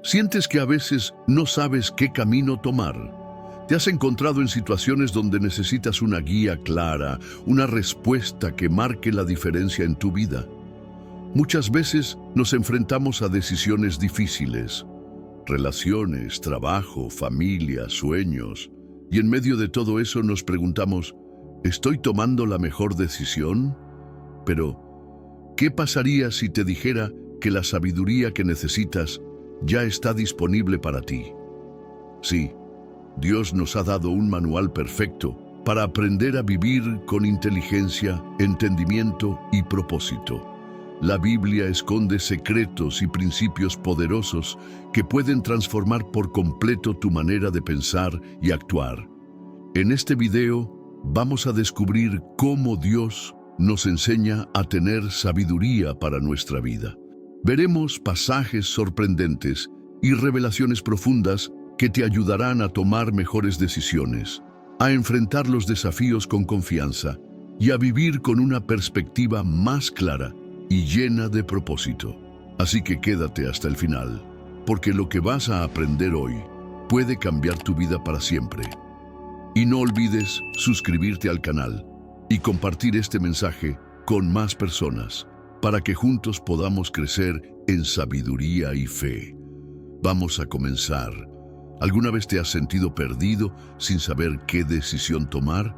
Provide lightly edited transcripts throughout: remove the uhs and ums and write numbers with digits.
Sientes que a veces no sabes qué camino tomar. Te has encontrado en situaciones donde necesitas una guía clara, una respuesta que marque la diferencia en tu vida. Muchas veces nos enfrentamos a decisiones difíciles, relaciones, trabajo, familia, sueños, y en medio de todo eso nos preguntamos, ¿estoy tomando la mejor decisión? Pero, ¿qué pasaría si te dijera que la sabiduría que necesitas ya está disponible para ti? Sí, Dios nos ha dado un manual perfecto para aprender a vivir con inteligencia, entendimiento y propósito. La Biblia esconde secretos y principios poderosos que pueden transformar por completo tu manera de pensar y actuar. En este video vamos a descubrir cómo Dios nos enseña a tener sabiduría para nuestra vida. Veremos pasajes sorprendentes y revelaciones profundas que te ayudarán a tomar mejores decisiones, a enfrentar los desafíos con confianza y a vivir con una perspectiva más clara y llena de propósito. Así que quédate hasta el final, porque lo que vas a aprender hoy puede cambiar tu vida para siempre. Y no olvides suscribirte al canal y compartir este mensaje con más personas, para que juntos podamos crecer en sabiduría y fe. Vamos a comenzar. ¿Alguna vez te has sentido perdido sin saber qué decisión tomar?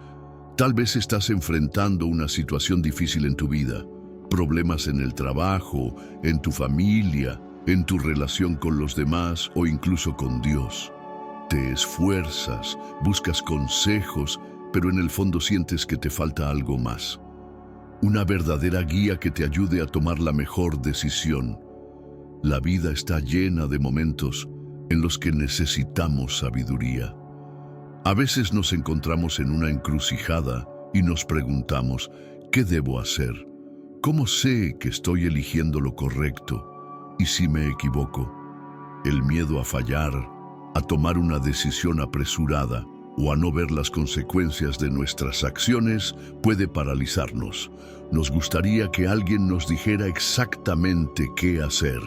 Tal vez estás enfrentando una situación difícil en tu vida, problemas en el trabajo, en tu familia, en tu relación con los demás o incluso con Dios. Te esfuerzas, buscas consejos, pero en el fondo sientes que te falta algo más. Una verdadera guía que te ayude a tomar la mejor decisión. La vida está llena de momentos en los que necesitamos sabiduría. A veces nos encontramos en una encrucijada y nos preguntamos, ¿qué debo hacer? ¿Cómo sé que estoy eligiendo lo correcto? ¿Y si me equivoco? El miedo a fallar, a tomar una decisión apresurada o a no ver las consecuencias de nuestras acciones puede paralizarnos. Nos gustaría que alguien nos dijera exactamente qué hacer,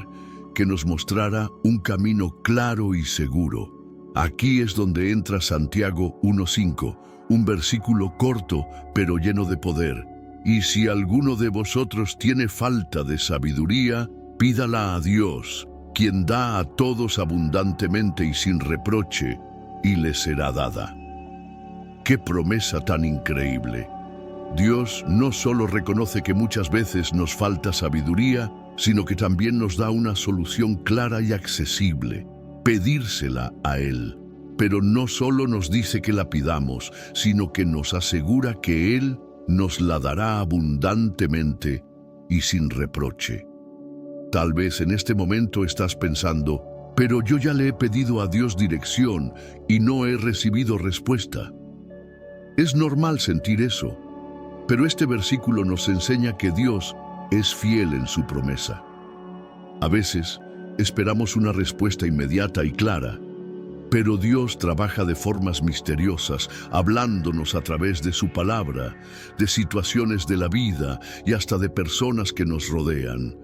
que nos mostrara un camino claro y seguro. Aquí es donde entra Santiago 1:5, un versículo corto pero lleno de poder. Y si alguno de vosotros tiene falta de sabiduría, pídala a Dios, quien da a todos abundantemente y sin reproche, y le será dada. ¡Qué promesa tan increíble! Dios no solo reconoce que muchas veces nos falta sabiduría, sino que también nos da una solución clara y accesible: pedírsela a Él. Pero no solo nos dice que la pidamos, sino que nos asegura que Él nos la dará abundantemente y sin reproche. Tal vez en este momento estás pensando, pero yo ya le he pedido a Dios dirección y no he recibido respuesta. Es normal sentir eso, pero este versículo nos enseña que Dios es fiel en su promesa. A veces esperamos una respuesta inmediata y clara, pero Dios trabaja de formas misteriosas, hablándonos a través de su palabra, de situaciones de la vida y hasta de personas que nos rodean.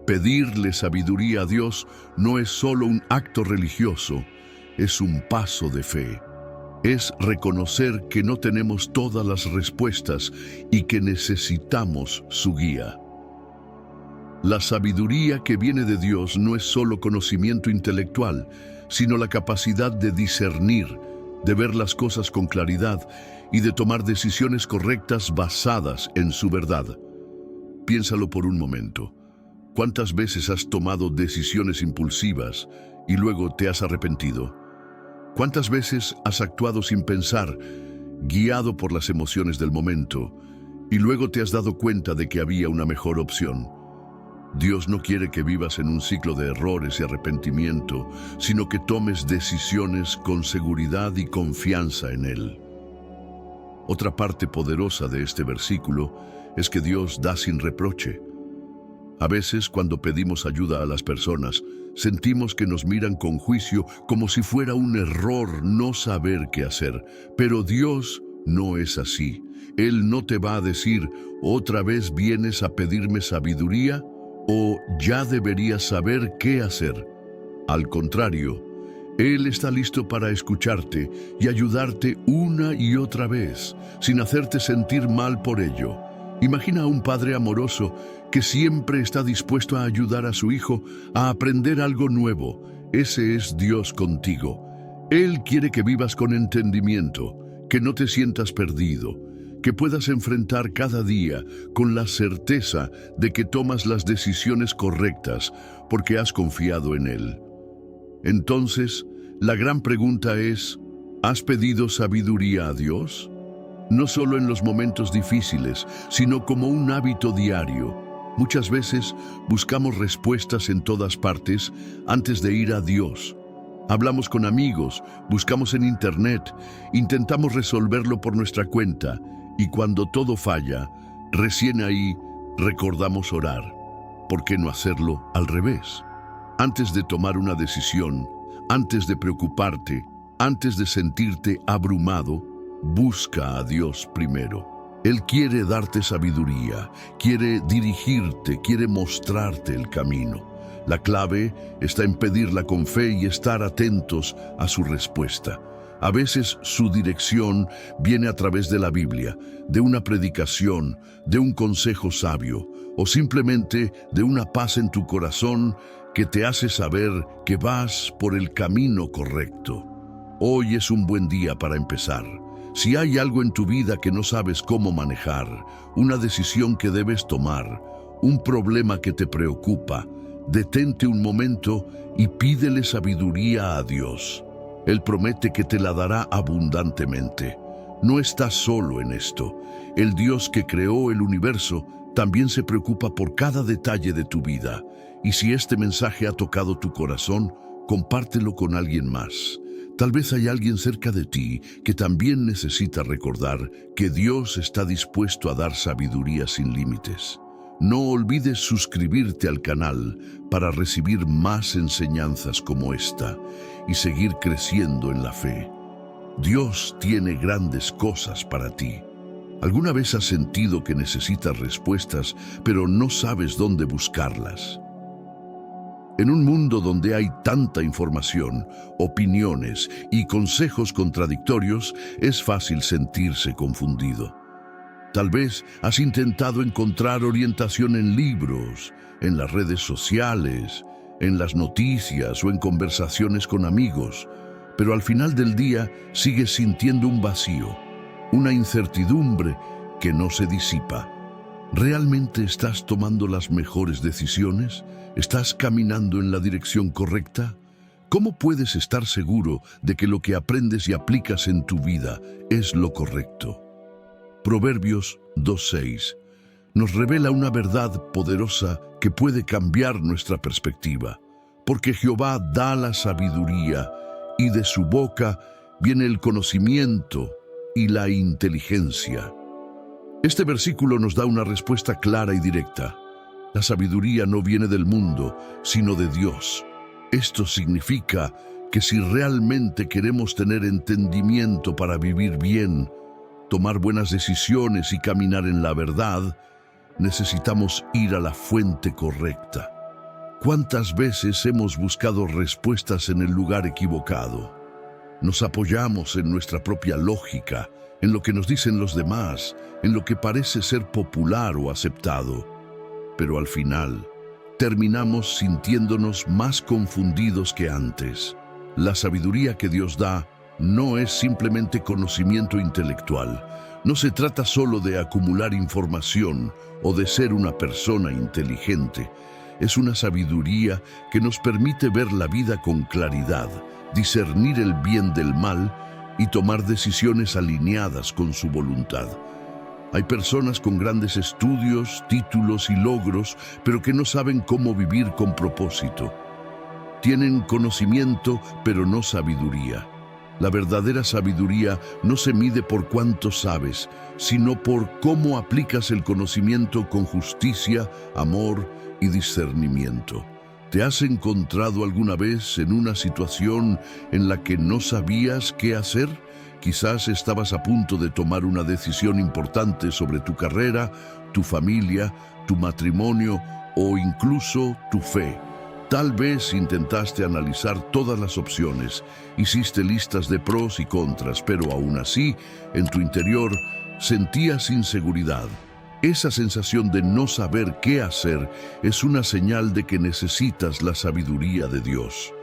Pedirle sabiduría a Dios no es solo un acto religioso, es un paso de fe. Es reconocer que no tenemos todas las respuestas y que necesitamos su guía. La sabiduría que viene de Dios no es solo conocimiento intelectual, sino la capacidad de discernir, de ver las cosas con claridad y de tomar decisiones correctas basadas en su verdad. Piénsalo por un momento. ¿Cuántas veces has tomado decisiones impulsivas y luego te has arrepentido? ¿Cuántas veces has actuado sin pensar, guiado por las emociones del momento, y luego te has dado cuenta de que había una mejor opción? Dios no quiere que vivas en un ciclo de errores y arrepentimiento, sino que tomes decisiones con seguridad y confianza en Él. Otra parte poderosa de este versículo es que Dios da sin reproche. A veces, cuando pedimos ayuda a las personas, sentimos que nos miran con juicio como si fuera un error no saber qué hacer. Pero Dios no es así. Él no te va a decir, ¿otra vez vienes a pedirme sabiduría? O ya deberías saber qué hacer. Al contrario, Él está listo para escucharte y ayudarte una y otra vez, sin hacerte sentir mal por ello. Imagina a un padre amoroso que siempre está dispuesto a ayudar a su hijo a aprender algo nuevo. Ese es Dios contigo. Él quiere que vivas con entendimiento, que no te sientas perdido, que puedas enfrentar cada día con la certeza de que tomas las decisiones correctas porque has confiado en Él. Entonces, la gran pregunta es, ¿has pedido sabiduría a Dios? No solo en los momentos difíciles, sino como un hábito diario. Muchas veces buscamos respuestas en todas partes antes de ir a Dios. Hablamos con amigos, buscamos en internet, intentamos resolverlo por nuestra cuenta y cuando todo falla, recién ahí recordamos orar. ¿Por qué no hacerlo al revés? Antes de tomar una decisión, antes de preocuparte, antes de sentirte abrumado, busca a Dios primero. Él quiere darte sabiduría, quiere dirigirte, quiere mostrarte el camino. La clave está en pedirla con fe y estar atentos a su respuesta. A veces su dirección viene a través de la Biblia, de una predicación, de un consejo sabio o simplemente de una paz en tu corazón que te hace saber que vas por el camino correcto. Hoy es un buen día para empezar. Si hay algo en tu vida que no sabes cómo manejar, una decisión que debes tomar, un problema que te preocupa, detente un momento y pídele sabiduría a Dios. Él promete que te la dará abundantemente. No estás solo en esto. El Dios que creó el universo también se preocupa por cada detalle de tu vida. Y si este mensaje ha tocado tu corazón, compártelo con alguien más. Tal vez hay alguien cerca de ti que también necesita recordar que Dios está dispuesto a dar sabiduría sin límites. No olvides suscribirte al canal para recibir más enseñanzas como esta y seguir creciendo en la fe. Dios tiene grandes cosas para ti. ¿Alguna vez has sentido que necesitas respuestas, pero no sabes dónde buscarlas? En un mundo donde hay tanta información, opiniones y consejos contradictorios, es fácil sentirse confundido. Tal vez has intentado encontrar orientación en libros, en las redes sociales, en las noticias o en conversaciones con amigos, pero al final del día sigues sintiendo un vacío, una incertidumbre que no se disipa. ¿Realmente estás tomando las mejores decisiones? ¿Estás caminando en la dirección correcta? ¿Cómo puedes estar seguro de que lo que aprendes y aplicas en tu vida es lo correcto? Proverbios 2:6 nos revela una verdad poderosa que puede cambiar nuestra perspectiva. Porque Jehová da la sabiduría, y de su boca viene el conocimiento y la inteligencia. Este versículo nos da una respuesta clara y directa. La sabiduría no viene del mundo, sino de Dios. Esto significa que si realmente queremos tener entendimiento para vivir bien, tomar buenas decisiones y caminar en la verdad, necesitamos ir a la fuente correcta. ¿Cuántas veces hemos buscado respuestas en el lugar equivocado? Nos apoyamos en nuestra propia lógica, en lo que nos dicen los demás, en lo que parece ser popular o aceptado. Pero al final, terminamos sintiéndonos más confundidos que antes. La sabiduría que Dios da no es simplemente conocimiento intelectual. No se trata solo de acumular información o de ser una persona inteligente. Es una sabiduría que nos permite ver la vida con claridad, discernir el bien del mal y tomar decisiones alineadas con su voluntad. Hay personas con grandes estudios, títulos y logros, pero que no saben cómo vivir con propósito. Tienen conocimiento, pero no sabiduría. La verdadera sabiduría no se mide por cuánto sabes, sino por cómo aplicas el conocimiento con justicia, amor y discernimiento. ¿Te has encontrado alguna vez en una situación en la que no sabías qué hacer? Quizás estabas a punto de tomar una decisión importante sobre tu carrera, tu familia, tu matrimonio o incluso tu fe. Tal vez intentaste analizar todas las opciones, hiciste listas de pros y contras, pero aún así, en tu interior, sentías inseguridad. Esa sensación de no saber qué hacer es una señal de que necesitas la sabiduría de Dios.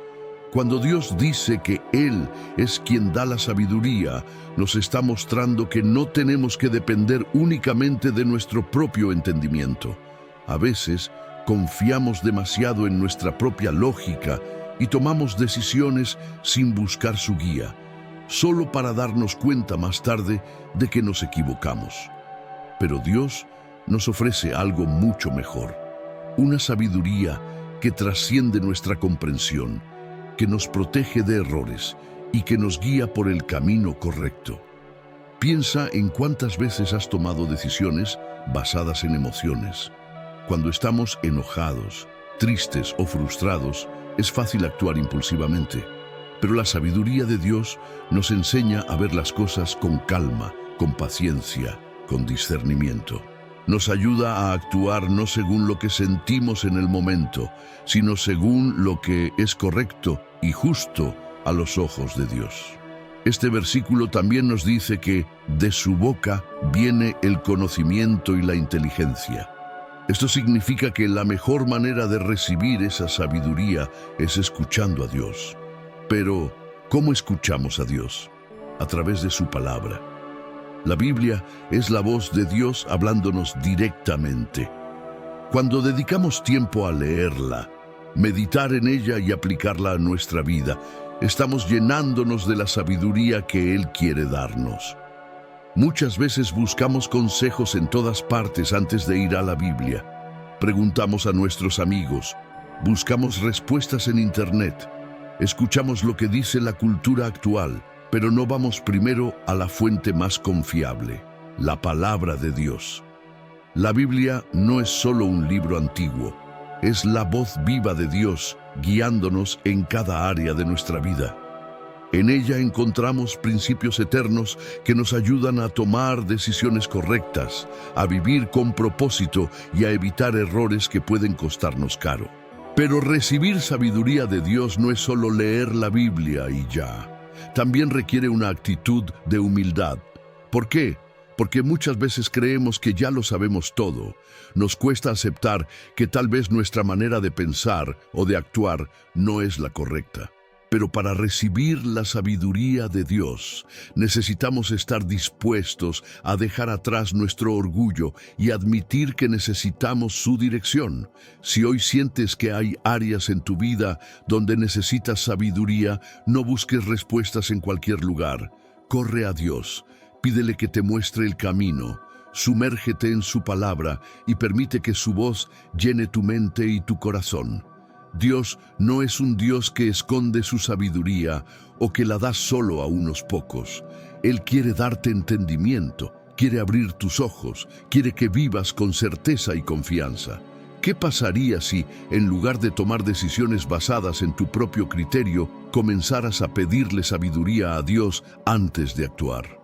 Cuando Dios dice que Él es quien da la sabiduría, nos está mostrando que no tenemos que depender únicamente de nuestro propio entendimiento. A veces, confiamos demasiado en nuestra propia lógica y tomamos decisiones sin buscar su guía, solo para darnos cuenta más tarde de que nos equivocamos. Pero Dios nos ofrece algo mucho mejor, una sabiduría que trasciende nuestra comprensión, que nos protege de errores y que nos guía por el camino correcto. Piensa en cuántas veces has tomado decisiones basadas en emociones. Cuando estamos enojados, tristes o frustrados, es fácil actuar impulsivamente. Pero la sabiduría de Dios nos enseña a ver las cosas con calma, con paciencia, con discernimiento. Nos ayuda a actuar no según lo que sentimos en el momento, sino según lo que es correcto y justo a los ojos de Dios. Este versículo también nos dice que de su boca viene el conocimiento y la inteligencia. Esto significa que la mejor manera de recibir esa sabiduría es escuchando a Dios. Pero, ¿cómo escuchamos a Dios? A través de su palabra. La Biblia es la voz de Dios hablándonos directamente. Cuando dedicamos tiempo a leerla, meditar en ella y aplicarla a nuestra vida, estamos llenándonos de la sabiduría que Él quiere darnos. Muchas veces buscamos consejos en todas partes antes de ir a la Biblia. Preguntamos a nuestros amigos, buscamos respuestas en Internet, escuchamos lo que dice la cultura actual, pero no vamos primero a la fuente más confiable, la palabra de Dios. La Biblia no es solo un libro antiguo, es la voz viva de Dios guiándonos en cada área de nuestra vida. En ella encontramos principios eternos que nos ayudan a tomar decisiones correctas, a vivir con propósito y a evitar errores que pueden costarnos caro. Pero recibir sabiduría de Dios no es solo leer la Biblia y ya. También requiere una actitud de humildad. ¿Por qué? Porque muchas veces creemos que ya lo sabemos todo. Nos cuesta aceptar que tal vez nuestra manera de pensar o de actuar no es la correcta. Pero para recibir la sabiduría de Dios, necesitamos estar dispuestos a dejar atrás nuestro orgullo y admitir que necesitamos su dirección. Si hoy sientes que hay áreas en tu vida donde necesitas sabiduría, no busques respuestas en cualquier lugar. Corre a Dios, pídele que te muestre el camino, sumérgete en su palabra y permite que su voz llene tu mente y tu corazón. Dios no es un Dios que esconde su sabiduría o que la da solo a unos pocos. Él quiere darte entendimiento, quiere abrir tus ojos, quiere que vivas con certeza y confianza. ¿Qué pasaría si, en lugar de tomar decisiones basadas en tu propio criterio, comenzaras a pedirle sabiduría a Dios antes de actuar?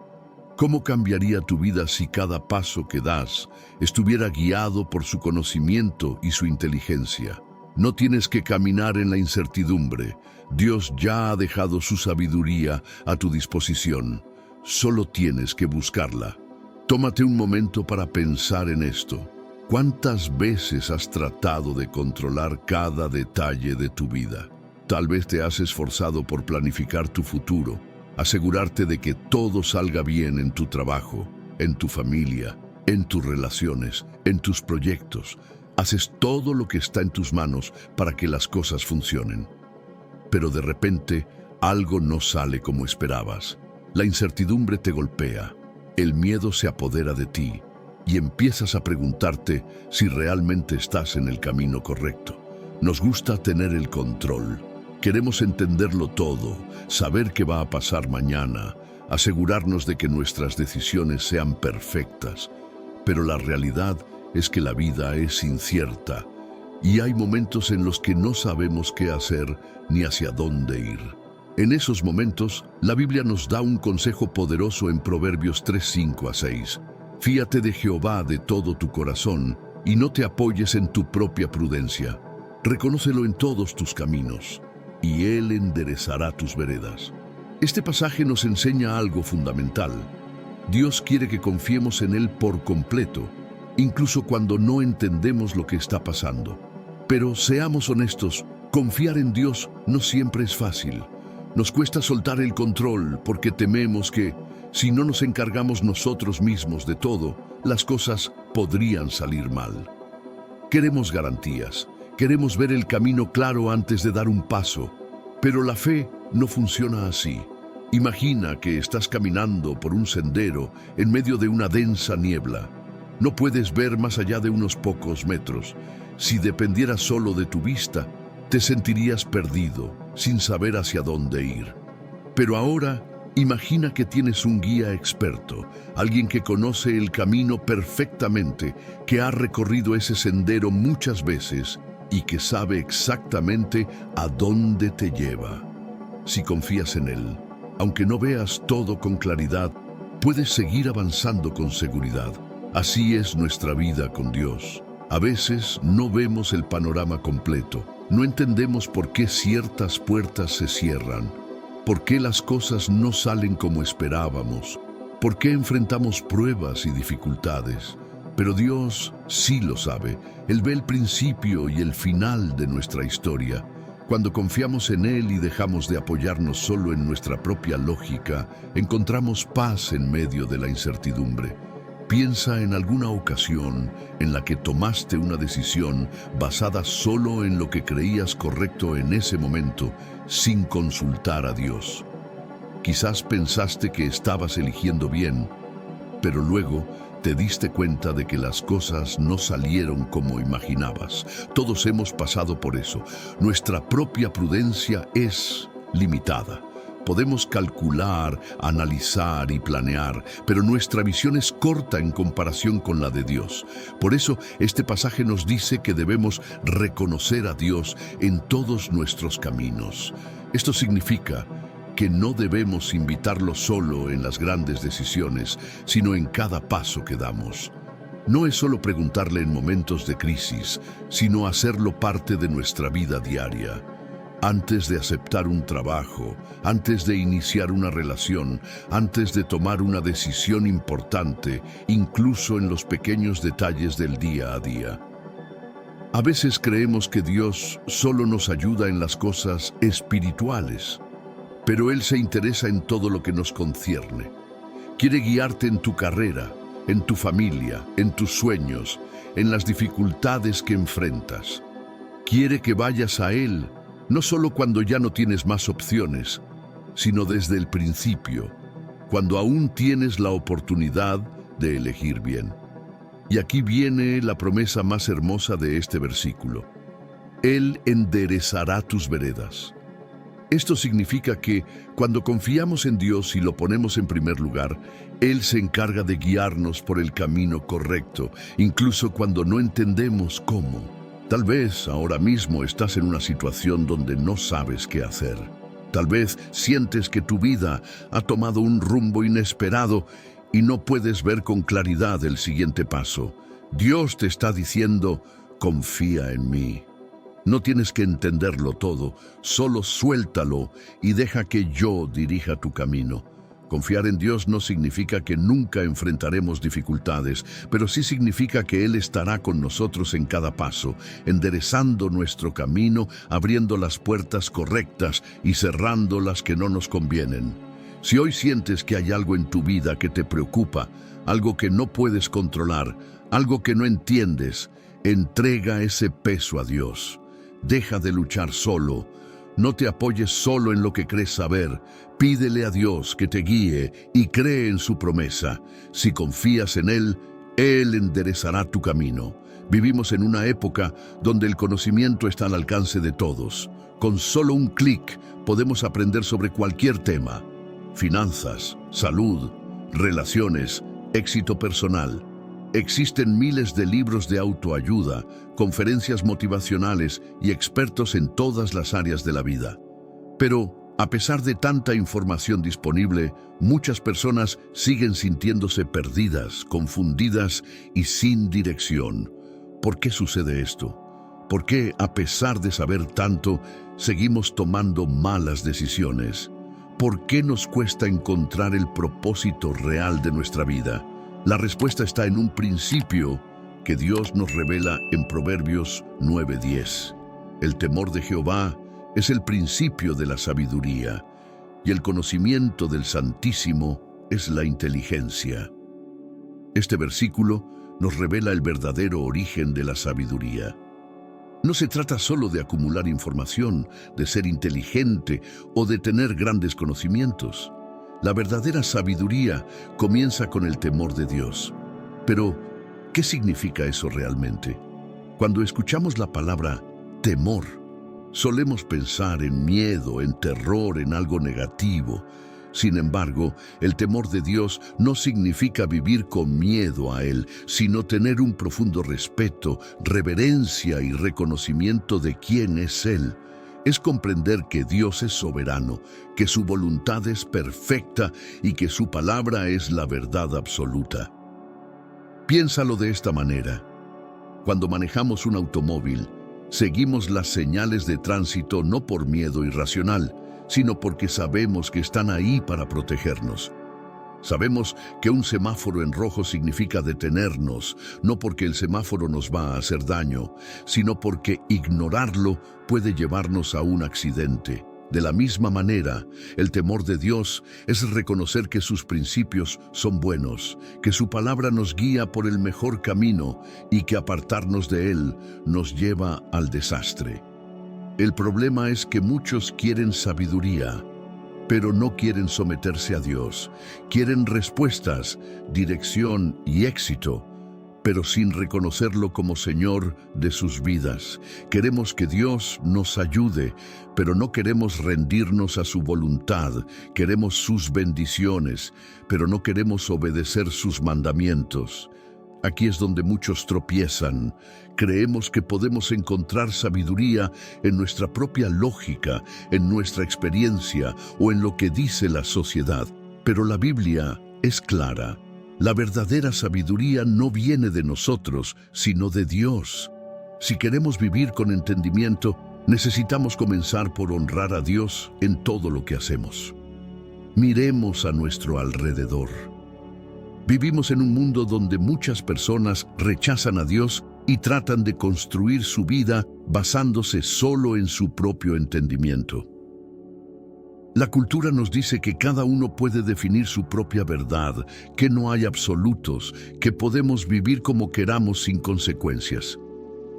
¿Cómo cambiaría tu vida si cada paso que das estuviera guiado por su conocimiento y su inteligencia? No tienes que caminar en la incertidumbre. Dios ya ha dejado su sabiduría a tu disposición. Solo tienes que buscarla. Tómate un momento para pensar en esto. ¿Cuántas veces has tratado de controlar cada detalle de tu vida? Tal vez te has esforzado por planificar tu futuro, asegurarte de que todo salga bien en tu trabajo, en tu familia, en tus relaciones, en tus proyectos. Haces todo lo que está en tus manos para que las cosas funcionen. Pero de repente, algo no sale como esperabas. La incertidumbre te golpea, el miedo se apodera de ti y empiezas a preguntarte si realmente estás en el camino correcto. Nos gusta tener el control. Queremos entenderlo todo, saber qué va a pasar mañana, asegurarnos de que nuestras decisiones sean perfectas. Pero la realidad es que la vida es incierta y hay momentos en los que no sabemos qué hacer ni hacia dónde ir. En esos momentos, la Biblia nos da un consejo poderoso en Proverbios 3:5-6. Fíate de Jehová de todo tu corazón y no te apoyes en tu propia prudencia. Reconócelo en todos tus caminos, y Él enderezará tus veredas. Este pasaje nos enseña algo fundamental. Dios quiere que confiemos en Él por completo, incluso cuando no entendemos lo que está pasando. Pero seamos honestos, confiar en Dios no siempre es fácil. Nos cuesta soltar el control porque tememos que, si no nos encargamos nosotros mismos de todo, las cosas podrían salir mal. Queremos garantías, queremos ver el camino claro antes de dar un paso, pero la fe no funciona así. Imagina que estás caminando por un sendero en medio de una densa niebla. No puedes ver más allá de unos pocos metros. Si dependiera solo de tu vista, te sentirías perdido, sin saber hacia dónde ir. Pero ahora, imagina que tienes un guía experto, alguien que conoce el camino perfectamente, que ha recorrido ese sendero muchas veces y que sabe exactamente a dónde te lleva. Si confías en Él, aunque no veas todo con claridad, puedes seguir avanzando con seguridad. Así es nuestra vida con Dios. A veces no vemos el panorama completo, no entendemos por qué ciertas puertas se cierran, por qué las cosas no salen como esperábamos, por qué enfrentamos pruebas y dificultades. Pero Dios sí lo sabe. Él ve el principio y el final de nuestra historia. Cuando confiamos en Él y dejamos de apoyarnos solo en nuestra propia lógica, encontramos paz en medio de la incertidumbre. Piensa en alguna ocasión en la que tomaste una decisión basada solo en lo que creías correcto en ese momento, sin consultar a Dios. Quizás pensaste que estabas eligiendo bien, pero luego te diste cuenta de que las cosas no salieron como imaginabas. Todos hemos pasado por eso. Nuestra propia prudencia es limitada. Podemos calcular, analizar y planear, pero nuestra visión es corta en comparación con la de Dios. Por eso, este pasaje nos dice que debemos reconocer a Dios en todos nuestros caminos. Esto significa que no debemos invitarlo solo en las grandes decisiones, sino en cada paso que damos. No es solo preguntarle en momentos de crisis, sino hacerlo parte de nuestra vida diaria. Antes de aceptar un trabajo, antes de iniciar una relación, antes de tomar una decisión importante, incluso en los pequeños detalles del día a día. A veces creemos que Dios solo nos ayuda en las cosas espirituales, pero Él se interesa en todo lo que nos concierne. Quiere guiarte en tu carrera, en tu familia, en tus sueños, en las dificultades que enfrentas. Quiere que vayas a Él, no solo cuando ya no tienes más opciones, sino desde el principio, cuando aún tienes la oportunidad de elegir bien. Y aquí viene la promesa más hermosa de este versículo. Él enderezará tus veredas. Esto significa que, cuando confiamos en Dios y lo ponemos en primer lugar, Él se encarga de guiarnos por el camino correcto, incluso cuando no entendemos cómo. Tal vez ahora mismo estás en una situación donde no sabes qué hacer. Tal vez sientes que tu vida ha tomado un rumbo inesperado y no puedes ver con claridad el siguiente paso. Dios te está diciendo, confía en mí. No tienes que entenderlo todo, solo suéltalo y deja que yo dirija tu camino. Confiar en Dios no significa que nunca enfrentaremos dificultades, pero sí significa que Él estará con nosotros en cada paso, enderezando nuestro camino, abriendo las puertas correctas y cerrando las que no nos convienen. Si hoy sientes que hay algo en tu vida que te preocupa, algo que no puedes controlar, algo que no entiendes, entrega ese peso a Dios. Deja de luchar solo. No te apoyes solo en lo que crees saber. Pídele a Dios que te guíe y cree en su promesa. Si confías en Él, Él enderezará tu camino. Vivimos en una época donde el conocimiento está al alcance de todos. Con solo un clic podemos aprender sobre cualquier tema. Finanzas, salud, relaciones, éxito personal. Existen miles de libros de autoayuda, conferencias motivacionales y expertos en todas las áreas de la vida. Pero, a pesar de tanta información disponible, muchas personas siguen sintiéndose perdidas, confundidas y sin dirección. ¿Por qué sucede esto? ¿Por qué, a pesar de saber tanto, seguimos tomando malas decisiones? ¿Por qué nos cuesta encontrar el propósito real de nuestra vida? La respuesta está en un principio que Dios nos revela en Proverbios 9:10. El temor de Jehová es el principio de la sabiduría, y el conocimiento del Santísimo es la inteligencia. Este versículo nos revela el verdadero origen de la sabiduría. No se trata solo de acumular información, de ser inteligente o de tener grandes conocimientos. La verdadera sabiduría comienza con el temor de Dios. Pero, ¿qué significa eso realmente? Cuando escuchamos la palabra temor, solemos pensar en miedo, en terror, en algo negativo. Sin embargo, el temor de Dios no significa vivir con miedo a Él, sino tener un profundo respeto, reverencia y reconocimiento de quién es Él. Es comprender que Dios es soberano, que su voluntad es perfecta y que su palabra es la verdad absoluta. Piénsalo de esta manera. Cuando manejamos un automóvil, seguimos las señales de tránsito no por miedo irracional, sino porque sabemos que están ahí para protegernos. Sabemos que un semáforo en rojo significa detenernos, no porque el semáforo nos va a hacer daño, sino porque ignorarlo puede llevarnos a un accidente. De la misma manera, el temor de Dios es reconocer que sus principios son buenos, que su palabra nos guía por el mejor camino y que apartarnos de él nos lleva al desastre. El problema es que muchos quieren sabiduría, pero no quieren someterse a Dios. Quieren respuestas, dirección y éxito, pero sin reconocerlo como Señor de sus vidas. Queremos que Dios nos ayude, pero no queremos rendirnos a su voluntad. Queremos sus bendiciones, pero no queremos obedecer sus mandamientos. Aquí es donde muchos tropiezan. Creemos que podemos encontrar sabiduría en nuestra propia lógica, en nuestra experiencia o en lo que dice la sociedad. Pero la Biblia es clara. La verdadera sabiduría no viene de nosotros, sino de Dios. Si queremos vivir con entendimiento, necesitamos comenzar por honrar a Dios en todo lo que hacemos. Miremos a nuestro alrededor. Vivimos en un mundo donde muchas personas rechazan a Dios y tratan de construir su vida basándose solo en su propio entendimiento. La cultura nos dice que cada uno puede definir su propia verdad, que no hay absolutos, que podemos vivir como queramos sin consecuencias.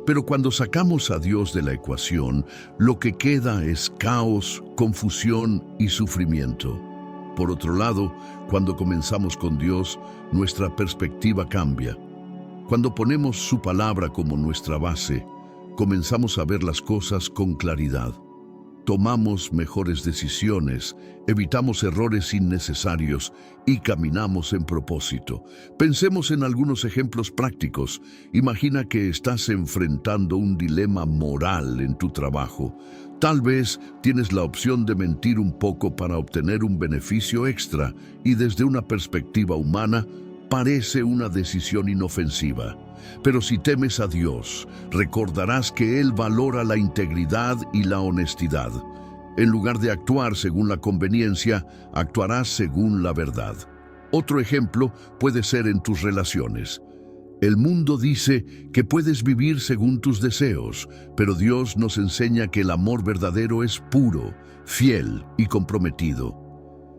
Pero cuando sacamos a Dios de la ecuación, lo que queda es caos, confusión y sufrimiento. Por otro lado, cuando comenzamos con Dios, nuestra perspectiva cambia. Cuando ponemos su palabra como nuestra base, comenzamos a ver las cosas con claridad. Tomamos mejores decisiones, evitamos errores innecesarios y caminamos en propósito. Pensemos en algunos ejemplos prácticos. Imagina que estás enfrentando un dilema moral en tu trabajo. Tal vez tienes la opción de mentir un poco para obtener un beneficio extra y desde una perspectiva humana parece una decisión inofensiva. Pero si temes a Dios, recordarás que Él valora la integridad y la honestidad. En lugar de actuar según la conveniencia, actuarás según la verdad. Otro ejemplo puede ser en tus relaciones. El mundo dice que puedes vivir según tus deseos, pero Dios nos enseña que el amor verdadero es puro, fiel y comprometido.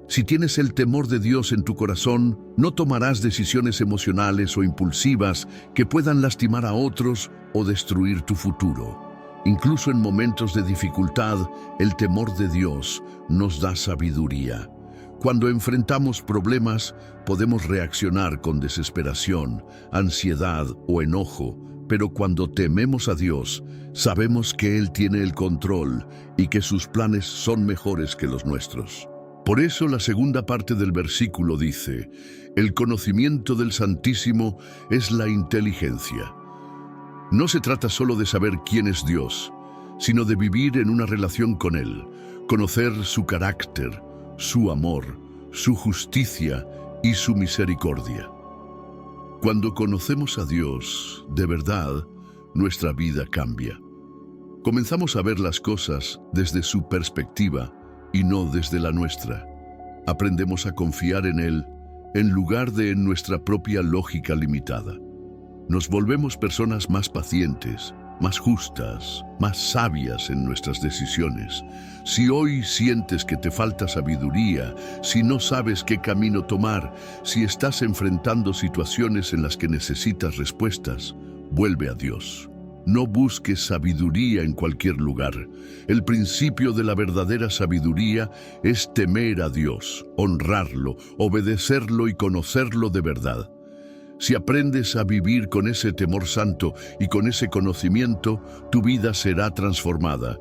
Si tienes el temor de Dios en tu corazón, no tomarás decisiones emocionales o impulsivas que puedan lastimar a otros o destruir tu futuro. Incluso en momentos de dificultad, el temor de Dios nos da sabiduría. Cuando enfrentamos problemas, podemos reaccionar con desesperación, ansiedad o enojo, pero cuando tememos a Dios, sabemos que Él tiene el control y que sus planes son mejores que los nuestros. Por eso la segunda parte del versículo dice, el conocimiento del Santísimo es la inteligencia. No se trata solo de saber quién es Dios, sino de vivir en una relación con Él, conocer su carácter, su amor, su justicia y su misericordia. Cuando conocemos a Dios, de verdad, nuestra vida cambia. Comenzamos a ver las cosas desde su perspectiva y no desde la nuestra. Aprendemos a confiar en Él en lugar de en nuestra propia lógica limitada. Nos volvemos personas más pacientes, más justas, más sabias en nuestras decisiones. Si hoy sientes que te falta sabiduría, si no sabes qué camino tomar, si estás enfrentando situaciones en las que necesitas respuestas, vuelve a Dios. No busques sabiduría en cualquier lugar. El principio de la verdadera sabiduría es temer a Dios, honrarlo, obedecerlo y conocerlo de verdad. Si aprendes a vivir con ese temor santo y con ese conocimiento, tu vida será transformada.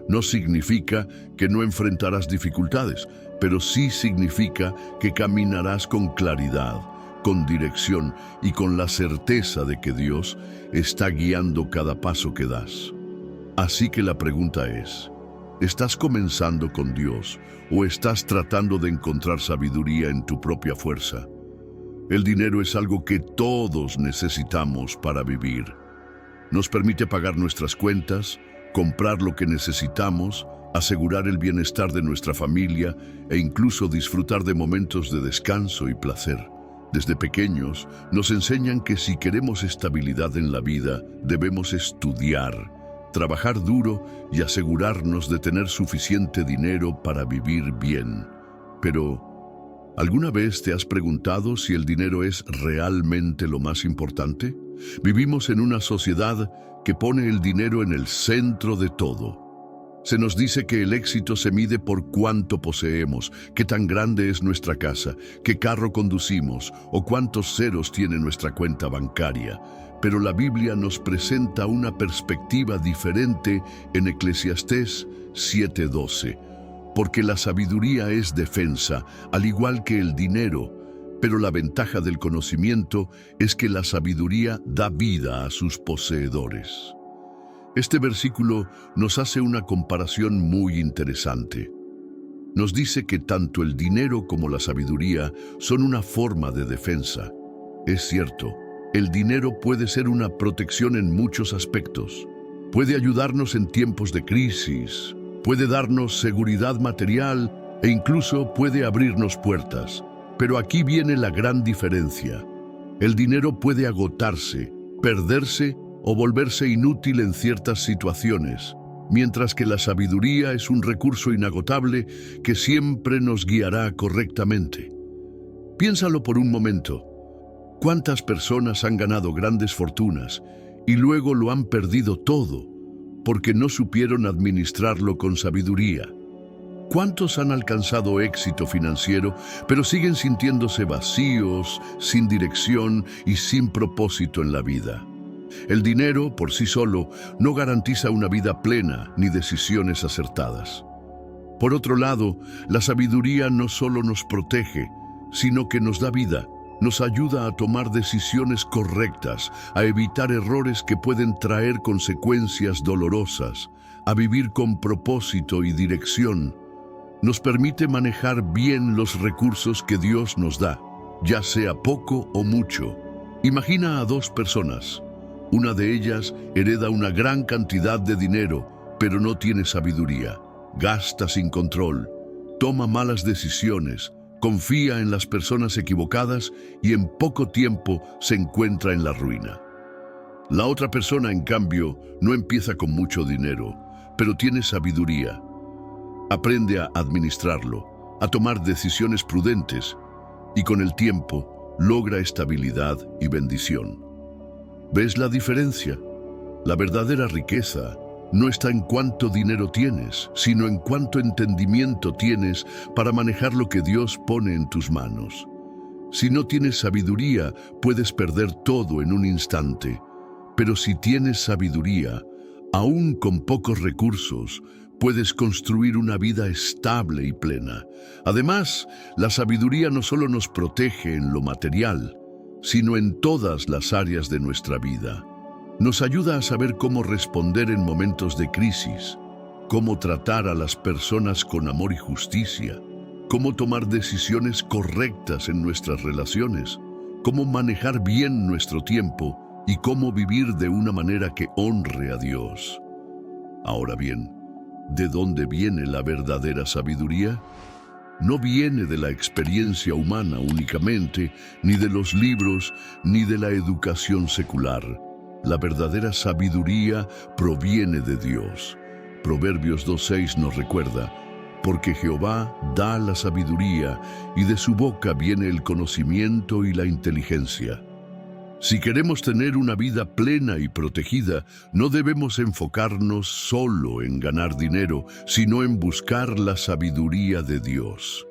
No significa que no enfrentarás dificultades, pero sí significa que caminarás con claridad, con dirección y con la certeza de que Dios está guiando cada paso que das. Así que la pregunta es, ¿estás comenzando con Dios o estás tratando de encontrar sabiduría en tu propia fuerza? El dinero es algo que todos necesitamos para vivir. Nos permite pagar nuestras cuentas, comprar lo que necesitamos, asegurar el bienestar de nuestra familia e incluso disfrutar de momentos de descanso y placer. Desde pequeños nos enseñan que si queremos estabilidad en la vida, debemos estudiar, trabajar duro y asegurarnos de tener suficiente dinero para vivir bien. Pero, ¿alguna vez te has preguntado si el dinero es realmente lo más importante? Vivimos en una sociedad que pone el dinero en el centro de todo. Se nos dice que el éxito se mide por cuánto poseemos, qué tan grande es nuestra casa, qué carro conducimos o cuántos ceros tiene nuestra cuenta bancaria. Pero la Biblia nos presenta una perspectiva diferente en Eclesiastés 7:12. Porque la sabiduría es defensa, al igual que el dinero, pero la ventaja del conocimiento es que la sabiduría da vida a sus poseedores. Este versículo nos hace una comparación muy interesante. Nos dice que tanto el dinero como la sabiduría son una forma de defensa. Es cierto, el dinero puede ser una protección en muchos aspectos. Puede ayudarnos en tiempos de crisis, puede darnos seguridad material e incluso puede abrirnos puertas. Pero aquí viene la gran diferencia. El dinero puede agotarse, perderse o volverse inútil en ciertas situaciones, mientras que la sabiduría es un recurso inagotable que siempre nos guiará correctamente. Piénsalo por un momento. ¿Cuántas personas han ganado grandes fortunas y luego lo han perdido todo porque no supieron administrarlo con sabiduría? ¿Cuántos han alcanzado éxito financiero, pero siguen sintiéndose vacíos, sin dirección y sin propósito en la vida? El dinero, por sí solo, no garantiza una vida plena ni decisiones acertadas. Por otro lado, la sabiduría no solo nos protege, sino que nos da vida. Nos ayuda a tomar decisiones correctas, a evitar errores que pueden traer consecuencias dolorosas, a vivir con propósito y dirección. Nos permite manejar bien los recursos que Dios nos da, ya sea poco o mucho. Imagina a dos personas. Una de ellas hereda una gran cantidad de dinero, pero no tiene sabiduría. Gasta sin control, toma malas decisiones, confía en las personas equivocadas y en poco tiempo se encuentra en la ruina. La otra persona, en cambio, no empieza con mucho dinero, pero tiene sabiduría. Aprende a administrarlo, a tomar decisiones prudentes y con el tiempo logra estabilidad y bendición. ¿Ves la diferencia? La verdadera riqueza no está en cuánto dinero tienes, sino en cuánto entendimiento tienes para manejar lo que Dios pone en tus manos. Si no tienes sabiduría, puedes perder todo en un instante. Pero si tienes sabiduría, aún con pocos recursos, puedes construir una vida estable y plena. Además, la sabiduría no solo nos protege en lo material, sino en todas las áreas de nuestra vida. Nos ayuda a saber cómo responder en momentos de crisis, cómo tratar a las personas con amor y justicia, cómo tomar decisiones correctas en nuestras relaciones, cómo manejar bien nuestro tiempo y cómo vivir de una manera que honre a Dios. Ahora bien, ¿de dónde viene la verdadera sabiduría? No viene de la experiencia humana únicamente, ni de los libros, ni de la educación secular. La verdadera sabiduría proviene de Dios. Proverbios 2:6 nos recuerda: porque Jehová da la sabiduría, y de su boca viene el conocimiento y la inteligencia. Si queremos tener una vida plena y protegida, no debemos enfocarnos solo en ganar dinero, sino en buscar la sabiduría de Dios.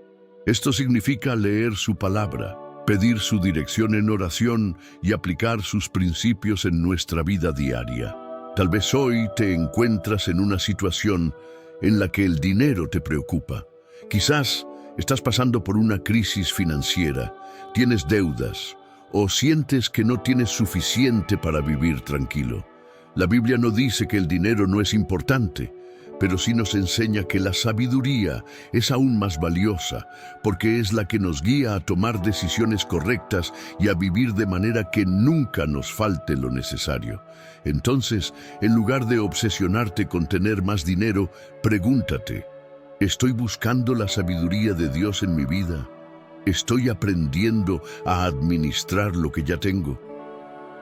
Esto significa leer su palabra, pedir su dirección en oración y aplicar sus principios en nuestra vida diaria. Tal vez hoy te encuentras en una situación en la que el dinero te preocupa. Quizás estás pasando por una crisis financiera, tienes deudas o sientes que no tienes suficiente para vivir tranquilo. La Biblia no dice que el dinero no es importante, pero sí nos enseña que la sabiduría es aún más valiosa, porque es la que nos guía a tomar decisiones correctas y a vivir de manera que nunca nos falte lo necesario. Entonces, en lugar de obsesionarte con tener más dinero, pregúntate: ¿estoy buscando la sabiduría de Dios en mi vida? ¿Estoy aprendiendo a administrar lo que ya tengo?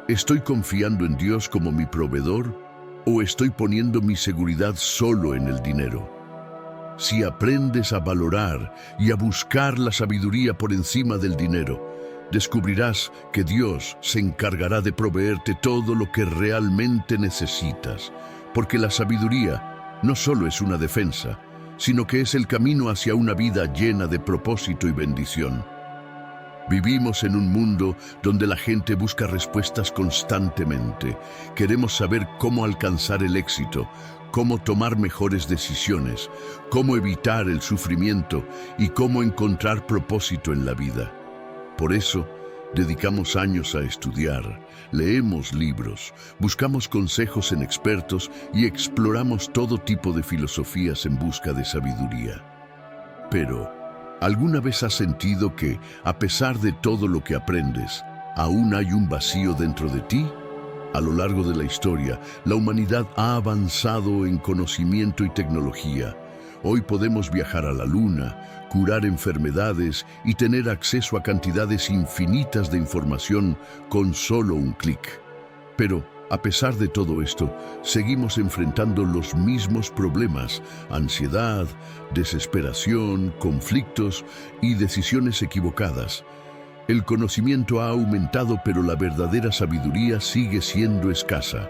¿Estoy confiando en Dios como mi proveedor? ¿O estoy poniendo mi seguridad solo en el dinero? Si aprendes a valorar y a buscar la sabiduría por encima del dinero, descubrirás que Dios se encargará de proveerte todo lo que realmente necesitas, porque la sabiduría no solo es una defensa, sino que es el camino hacia una vida llena de propósito y bendición. Vivimos en un mundo donde la gente busca respuestas constantemente. Queremos saber cómo alcanzar el éxito, cómo tomar mejores decisiones, cómo evitar el sufrimiento y cómo encontrar propósito en la vida. Por eso, dedicamos años a estudiar, leemos libros, buscamos consejos en expertos y exploramos todo tipo de filosofías en busca de sabiduría. Pero, ¿alguna vez has sentido que, a pesar de todo lo que aprendes, aún hay un vacío dentro de ti? A lo largo de la historia, la humanidad ha avanzado en conocimiento y tecnología. Hoy podemos viajar a la Luna, curar enfermedades y tener acceso a cantidades infinitas de información con solo un clic. Pero, a pesar de todo esto, seguimos enfrentando los mismos problemas: ansiedad, desesperación, conflictos y decisiones equivocadas. El conocimiento ha aumentado, pero la verdadera sabiduría sigue siendo escasa.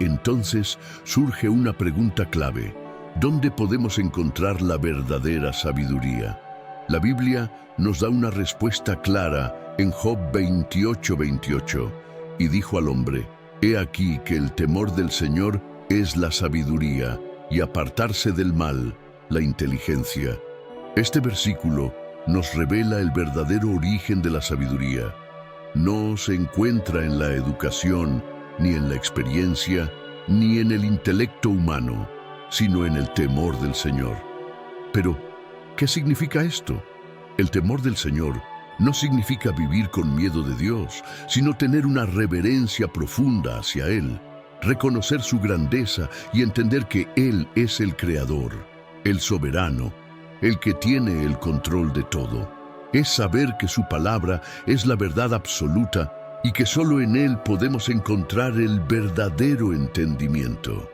Entonces surge una pregunta clave: ¿dónde podemos encontrar la verdadera sabiduría? La Biblia nos da una respuesta clara en Job 28:28, y dijo al hombre: He aquí que el temor del Señor es la sabiduría, y apartarse del mal, la inteligencia. Este versículo nos revela el verdadero origen de la sabiduría. No se encuentra en la educación, ni en la experiencia, ni en el intelecto humano, sino en el temor del Señor. Pero, ¿qué significa esto? El temor del Señor no significa vivir con miedo de Dios, sino tener una reverencia profunda hacia Él, reconocer su grandeza y entender que Él es el Creador, el soberano, el que tiene el control de todo. Es saber que su palabra es la verdad absoluta y que solo en Él podemos encontrar el verdadero entendimiento.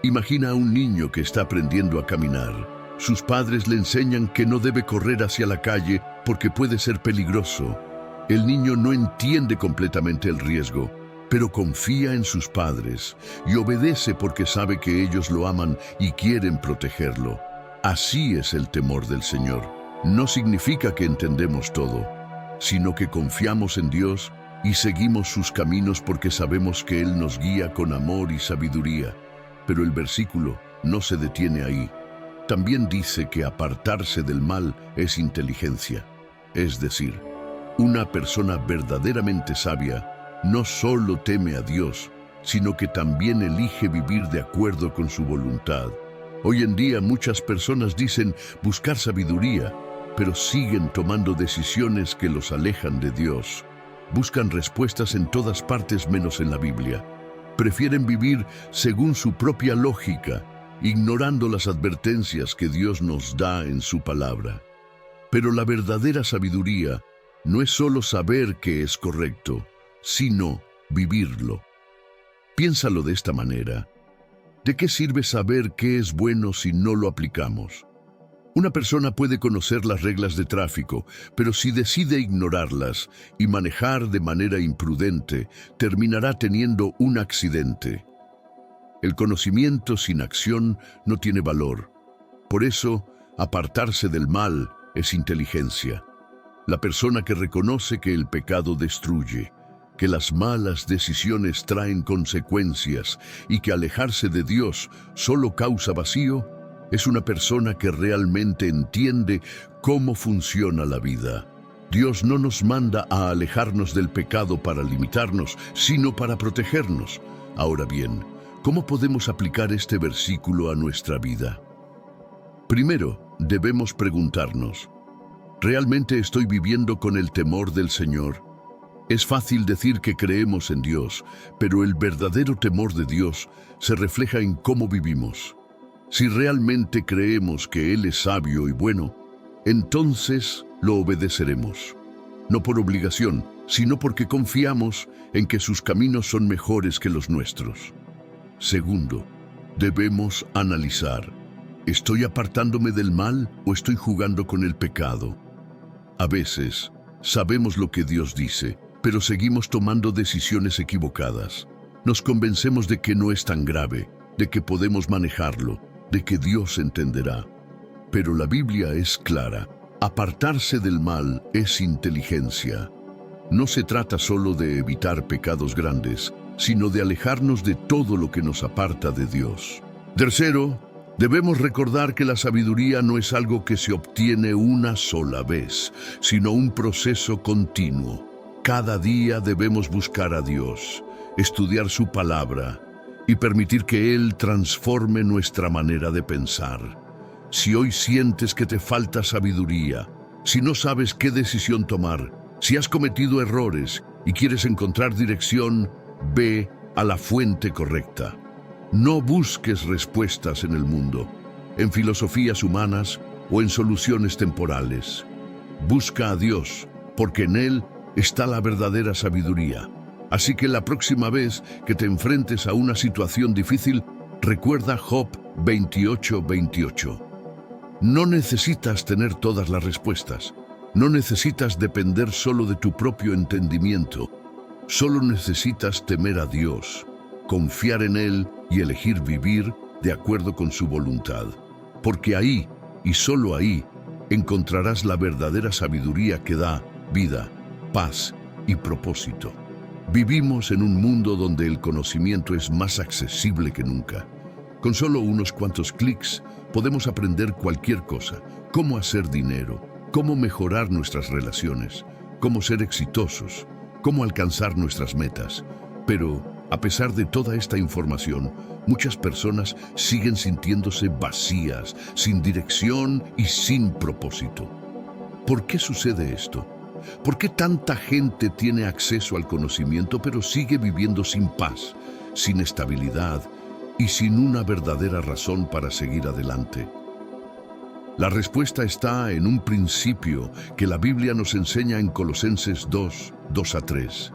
Imagina a un niño que está aprendiendo a caminar. Sus padres le enseñan que no debe correr hacia la calle porque puede ser peligroso. El niño no entiende completamente el riesgo, pero confía en sus padres y obedece porque sabe que ellos lo aman y quieren protegerlo. Así es el temor del Señor. No significa que entendemos todo, sino que confiamos en Dios y seguimos sus caminos porque sabemos que Él nos guía con amor y sabiduría. Pero el versículo no se detiene ahí. También dice que apartarse del mal es inteligencia. Es decir, una persona verdaderamente sabia no solo teme a Dios, sino que también elige vivir de acuerdo con su voluntad. Hoy en día muchas personas dicen buscar sabiduría, pero siguen tomando decisiones que los alejan de Dios. Buscan respuestas en todas partes menos en la Biblia. Prefieren vivir según su propia lógica ignorando las advertencias que Dios nos da en su palabra. Pero la verdadera sabiduría no es solo saber qué es correcto, sino vivirlo. Piénsalo de esta manera. ¿De qué sirve saber qué es bueno si no lo aplicamos? Una persona puede conocer las reglas de tráfico, pero si decide ignorarlas y manejar de manera imprudente, terminará teniendo un accidente. El conocimiento sin acción no tiene valor. Por eso, apartarse del mal es inteligencia. La persona que reconoce que el pecado destruye, que las malas decisiones traen consecuencias y que alejarse de Dios solo causa vacío, es una persona que realmente entiende cómo funciona la vida. Dios no nos manda a alejarnos del pecado para limitarnos, sino para protegernos. Ahora bien, ¿cómo podemos aplicar este versículo a nuestra vida? Primero, debemos preguntarnos, ¿realmente estoy viviendo con el temor del Señor? Es fácil decir que creemos en Dios, pero el verdadero temor de Dios se refleja en cómo vivimos. Si realmente creemos que Él es sabio y bueno, entonces lo obedeceremos. No por obligación, sino porque confiamos en que sus caminos son mejores que los nuestros. Segundo, debemos analizar, ¿estoy apartándome del mal o estoy jugando con el pecado? A veces, sabemos lo que Dios dice, pero seguimos tomando decisiones equivocadas. Nos convencemos de que no es tan grave, de que podemos manejarlo, de que Dios entenderá. Pero la Biblia es clara. Apartarse del mal es inteligencia. No se trata solo de evitar pecados grandes, sino de alejarnos de todo lo que nos aparta de Dios. Tercero, debemos recordar que la sabiduría no es algo que se obtiene una sola vez, sino un proceso continuo. Cada día debemos buscar a Dios, estudiar su palabra y permitir que Él transforme nuestra manera de pensar. Si hoy sientes que te falta sabiduría, si no sabes qué decisión tomar, si has cometido errores y quieres encontrar dirección, ve a la fuente correcta. No busques respuestas en el mundo, en filosofías humanas o en soluciones temporales. Busca a Dios, porque en Él está la verdadera sabiduría. Así que la próxima vez que te enfrentes a una situación difícil, recuerda Job 28:28. No necesitas tener todas las respuestas. No necesitas depender solo de tu propio entendimiento. Solo necesitas temer a Dios, confiar en Él y elegir vivir de acuerdo con su voluntad. Porque ahí, y solo ahí, encontrarás la verdadera sabiduría que da vida, paz y propósito. Vivimos en un mundo donde el conocimiento es más accesible que nunca. Con solo unos cuantos clics podemos aprender cualquier cosa: cómo hacer dinero, cómo mejorar nuestras relaciones, cómo ser exitosos, cómo alcanzar nuestras metas. Pero, a pesar de toda esta información, muchas personas siguen sintiéndose vacías, sin dirección y sin propósito. ¿Por qué sucede esto? ¿Por qué tanta gente tiene acceso al conocimiento pero sigue viviendo sin paz, sin estabilidad y sin una verdadera razón para seguir adelante? La respuesta está en un principio que la Biblia nos enseña en Colosenses 2:2-3.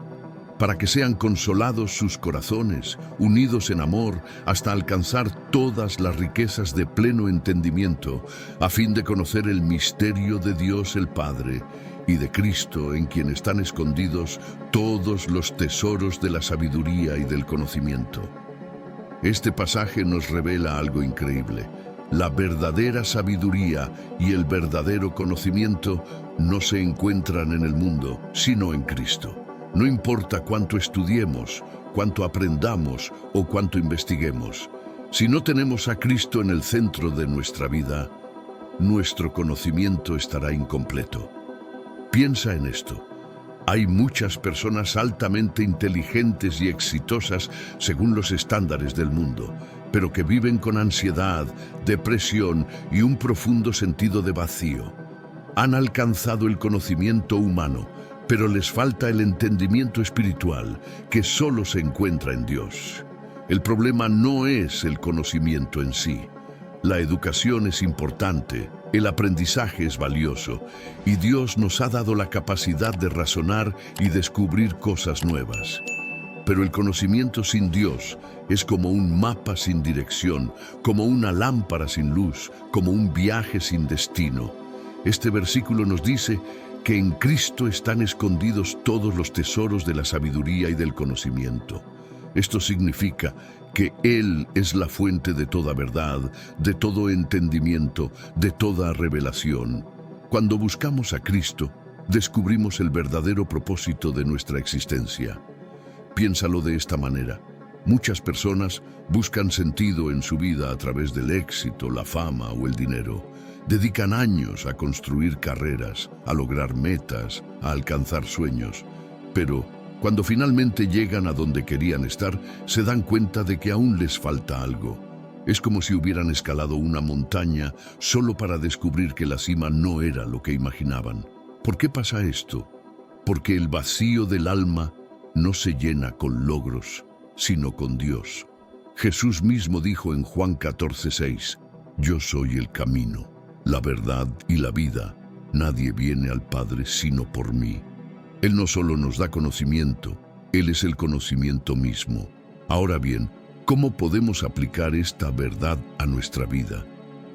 Para que sean consolados sus corazones, unidos en amor, hasta alcanzar todas las riquezas de pleno entendimiento, a fin de conocer el misterio de Dios el Padre y de Cristo, en quien están escondidos todos los tesoros de la sabiduría y del conocimiento. Este pasaje nos revela algo increíble. La verdadera sabiduría y el verdadero conocimiento no se encuentran en el mundo, sino en Cristo. No importa cuánto estudiemos, cuánto aprendamos o cuánto investiguemos. Si no tenemos a Cristo en el centro de nuestra vida, nuestro conocimiento estará incompleto. Piensa en esto. Hay muchas personas altamente inteligentes y exitosas según los estándares del mundo, pero que viven con ansiedad, depresión y un profundo sentido de vacío. Han alcanzado el conocimiento humano, pero les falta el entendimiento espiritual, que solo se encuentra en Dios. El problema no es el conocimiento en sí, La educación es importante, el aprendizaje es valioso, y Dios nos ha dado la capacidad de razonar y descubrir cosas nuevas. Pero el conocimiento sin Dios es como un mapa sin dirección, como una lámpara sin luz, como un viaje sin destino. Este versículo nos dice que en Cristo están escondidos todos los tesoros de la sabiduría y del conocimiento. Esto significa que Él es la fuente de toda verdad, de todo entendimiento, de toda revelación. Cuando buscamos a Cristo, descubrimos el verdadero propósito de nuestra existencia. Piénsalo de esta manera. Muchas personas buscan sentido en su vida a través del éxito, la fama o el dinero. Dedican años a construir carreras, a lograr metas, a alcanzar sueños. Pero cuando finalmente llegan a donde querían estar, se dan cuenta de que aún les falta algo. Es como si hubieran escalado una montaña solo para descubrir que la cima no era lo que imaginaban. ¿Por qué pasa esto? Porque el vacío del alma no se llena con logros, sino con Dios. Jesús mismo dijo en Juan 14:6, «Yo soy el camino, la verdad y la vida. Nadie viene al Padre sino por mí». Él no solo nos da conocimiento, Él es el conocimiento mismo. Ahora bien, ¿cómo podemos aplicar esta verdad a nuestra vida?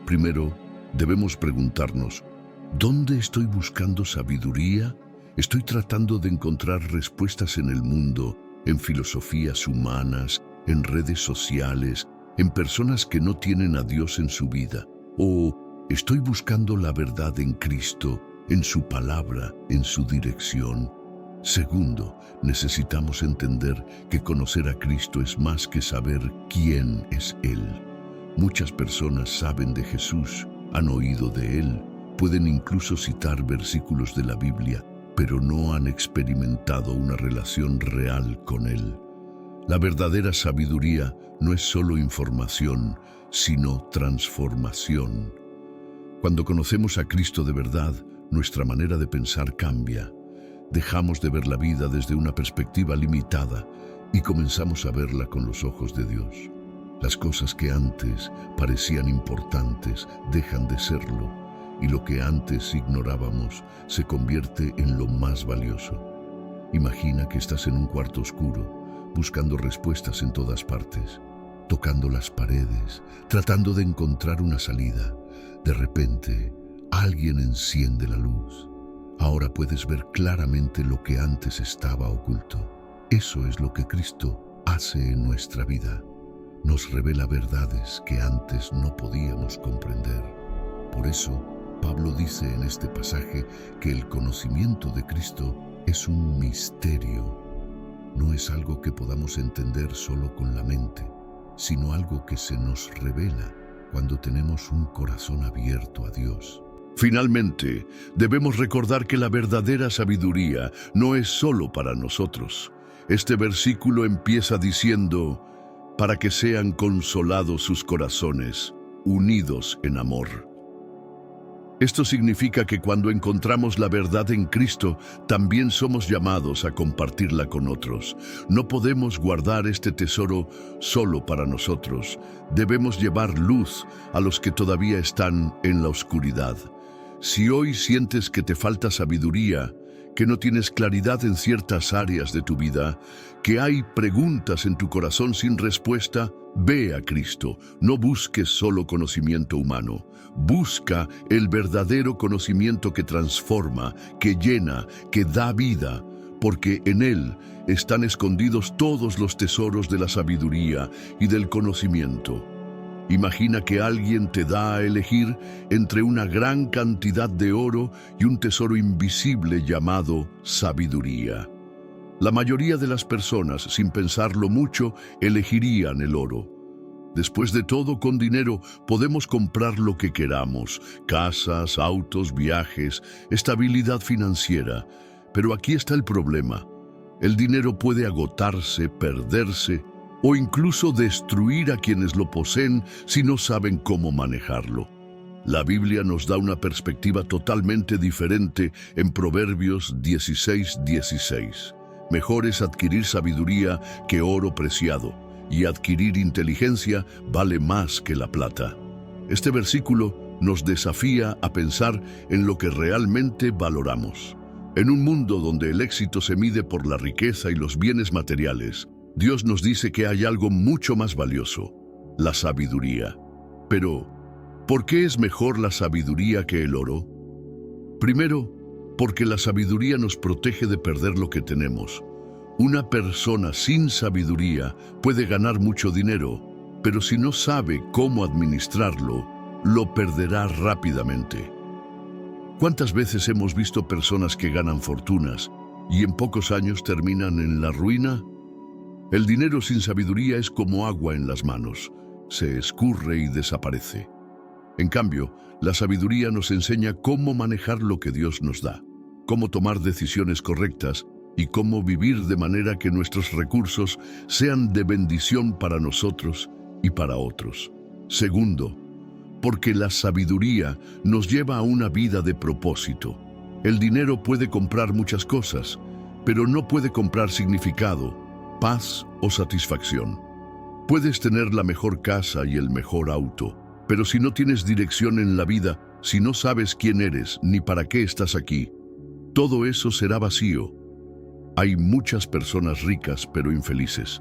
Primero, debemos preguntarnos, ¿dónde estoy buscando sabiduría? ¿Estoy tratando de encontrar respuestas en el mundo, en filosofías humanas, en redes sociales, en personas que no tienen a Dios en su vida? ¿O estoy buscando la verdad en Cristo, en su palabra, en su dirección? Segundo, necesitamos entender que conocer a Cristo es más que saber quién es Él. Muchas personas saben de Jesús, han oído de Él, pueden incluso citar versículos de la Biblia, pero no han experimentado una relación real con Él. La verdadera sabiduría no es solo información, sino transformación. Cuando conocemos a Cristo de verdad, nuestra manera de pensar cambia. Dejamos de ver la vida desde una perspectiva limitada y comenzamos a verla con los ojos de Dios. Las cosas que antes parecían importantes dejan de serlo, y lo que antes ignorábamos se convierte en lo más valioso. Imagina que estás en un cuarto oscuro, buscando respuestas en todas partes, tocando las paredes, tratando de encontrar una salida. De repente, alguien enciende la luz. Ahora puedes ver claramente lo que antes estaba oculto. Eso es lo que Cristo hace en nuestra vida. Nos revela verdades que antes no podíamos comprender. Por eso, Pablo dice en este pasaje que el conocimiento de Cristo es un misterio. No es algo que podamos entender solo con la mente, sino algo que se nos revela cuando tenemos un corazón abierto a Dios. Finalmente, debemos recordar que la verdadera sabiduría no es solo para nosotros. Este versículo empieza diciendo, «Para que sean consolados sus corazones, unidos en amor». Esto significa que cuando encontramos la verdad en Cristo, también somos llamados a compartirla con otros. No podemos guardar este tesoro solo para nosotros. Debemos llevar luz a los que todavía están en la oscuridad. Si hoy sientes que te falta sabiduría, que no tienes claridad en ciertas áreas de tu vida, que hay preguntas en tu corazón sin respuesta, ve a Cristo. No busques solo conocimiento humano. Busca el verdadero conocimiento que transforma, que llena, que da vida, porque en Él están escondidos todos los tesoros de la sabiduría y del conocimiento. Imagina que alguien te da a elegir entre una gran cantidad de oro y un tesoro invisible llamado sabiduría. La mayoría de las personas, sin pensarlo mucho, elegirían el oro. Después de todo, con dinero podemos comprar lo que queramos: casas, autos, viajes, estabilidad financiera. Pero aquí está el problema. El dinero puede agotarse, perderse o incluso destruir a quienes lo poseen si no saben cómo manejarlo. La Biblia nos da una perspectiva totalmente diferente en Proverbios 16:16. Mejor es adquirir sabiduría que oro preciado, y adquirir inteligencia vale más que la plata. Este versículo nos desafía a pensar en lo que realmente valoramos. En un mundo donde el éxito se mide por la riqueza y los bienes materiales, Dios nos dice que hay algo mucho más valioso: la sabiduría. Pero, ¿por qué es mejor la sabiduría que el oro? Primero, porque la sabiduría nos protege de perder lo que tenemos. Una persona sin sabiduría puede ganar mucho dinero, pero si no sabe cómo administrarlo, lo perderá rápidamente. ¿Cuántas veces hemos visto personas que ganan fortunas y en pocos años terminan en la ruina? El dinero sin sabiduría es como agua en las manos, se escurre y desaparece. En cambio, la sabiduría nos enseña cómo manejar lo que Dios nos da, cómo tomar decisiones correctas y cómo vivir de manera que nuestros recursos sean de bendición para nosotros y para otros. Segundo, porque la sabiduría nos lleva a una vida de propósito. El dinero puede comprar muchas cosas, pero no puede comprar significado, paz o satisfacción. Puedes tener la mejor casa y el mejor auto, pero si no tienes dirección en la vida, si no sabes quién eres ni para qué estás aquí, todo eso será vacío. Hay muchas personas ricas pero infelices.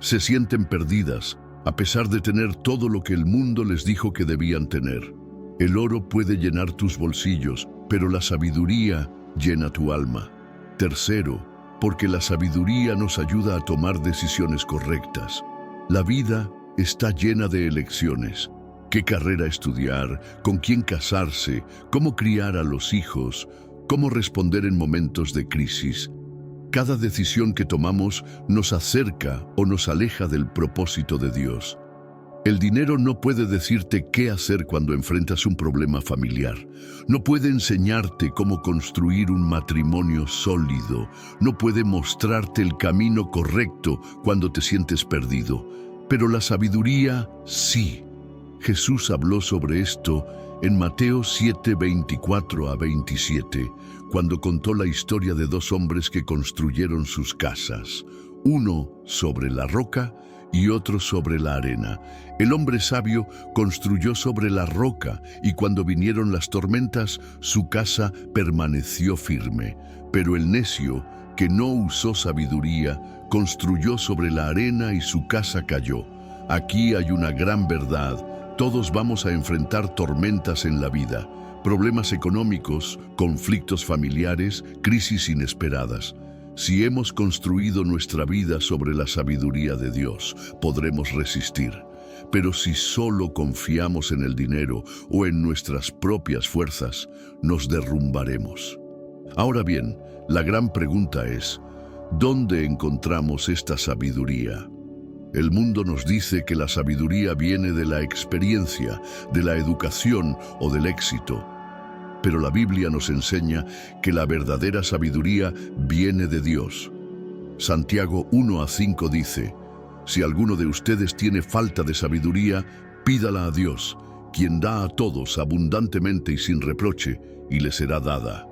Se sienten perdidas, a pesar de tener todo lo que el mundo les dijo que debían tener. El oro puede llenar tus bolsillos, pero la sabiduría llena tu alma. Tercero, porque la sabiduría nos ayuda a tomar decisiones correctas. La vida está llena de elecciones. ¿Qué carrera estudiar? ¿Con quién casarse? ¿Cómo criar a los hijos? ¿Cómo responder en momentos de crisis? Cada decisión que tomamos nos acerca o nos aleja del propósito de Dios. El dinero no puede decirte qué hacer cuando enfrentas un problema familiar. No puede enseñarte cómo construir un matrimonio sólido. No puede mostrarte el camino correcto cuando te sientes perdido. Pero la sabiduría sí. Jesús habló sobre esto en Mateo 7, 24 a 27, cuando contó la historia de dos hombres que construyeron sus casas, uno sobre la roca y otro sobre la arena. El hombre sabio construyó sobre la roca y cuando vinieron las tormentas, su casa permaneció firme. Pero el necio, que no usó sabiduría, construyó sobre la arena y su casa cayó. Aquí hay una gran verdad. Todos vamos a enfrentar tormentas en la vida, problemas económicos, conflictos familiares, crisis inesperadas. Si hemos construido nuestra vida sobre la sabiduría de Dios, podremos resistir. Pero si solo confiamos en el dinero o en nuestras propias fuerzas, nos derrumbaremos. Ahora bien, la gran pregunta es, ¿dónde encontramos esta sabiduría? El mundo nos dice que la sabiduría viene de la experiencia, de la educación o del éxito. Pero la Biblia nos enseña que la verdadera sabiduría viene de Dios. Santiago 1:5 dice, si alguno de ustedes tiene falta de sabiduría, pídala a Dios, quien da a todos abundantemente y sin reproche, y le será dada.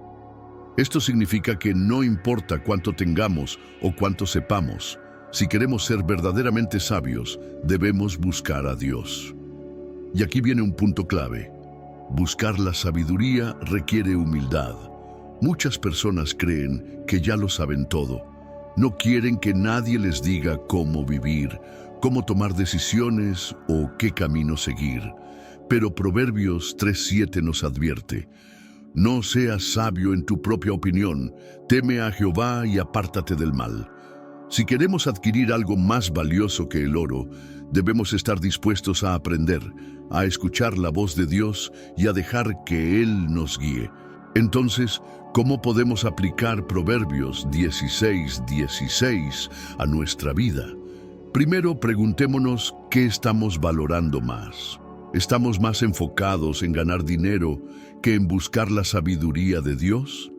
Esto significa que no importa cuánto tengamos o cuánto sepamos, si queremos ser verdaderamente sabios, debemos buscar a Dios. Y aquí viene un punto clave. Buscar la sabiduría requiere humildad. Muchas personas creen que ya lo saben todo. No quieren que nadie les diga cómo vivir, cómo tomar decisiones o qué camino seguir. Pero Proverbios 3:7 nos advierte: no seas sabio en tu propia opinión, teme a Jehová y apártate del mal. Si queremos adquirir algo más valioso que el oro, debemos estar dispuestos a aprender, a escuchar la voz de Dios y a dejar que Él nos guíe. Entonces, ¿cómo podemos aplicar Proverbios 16:16 a nuestra vida? Primero, preguntémonos qué estamos valorando más. ¿Estamos más enfocados en ganar dinero que en buscar la sabiduría de Dios?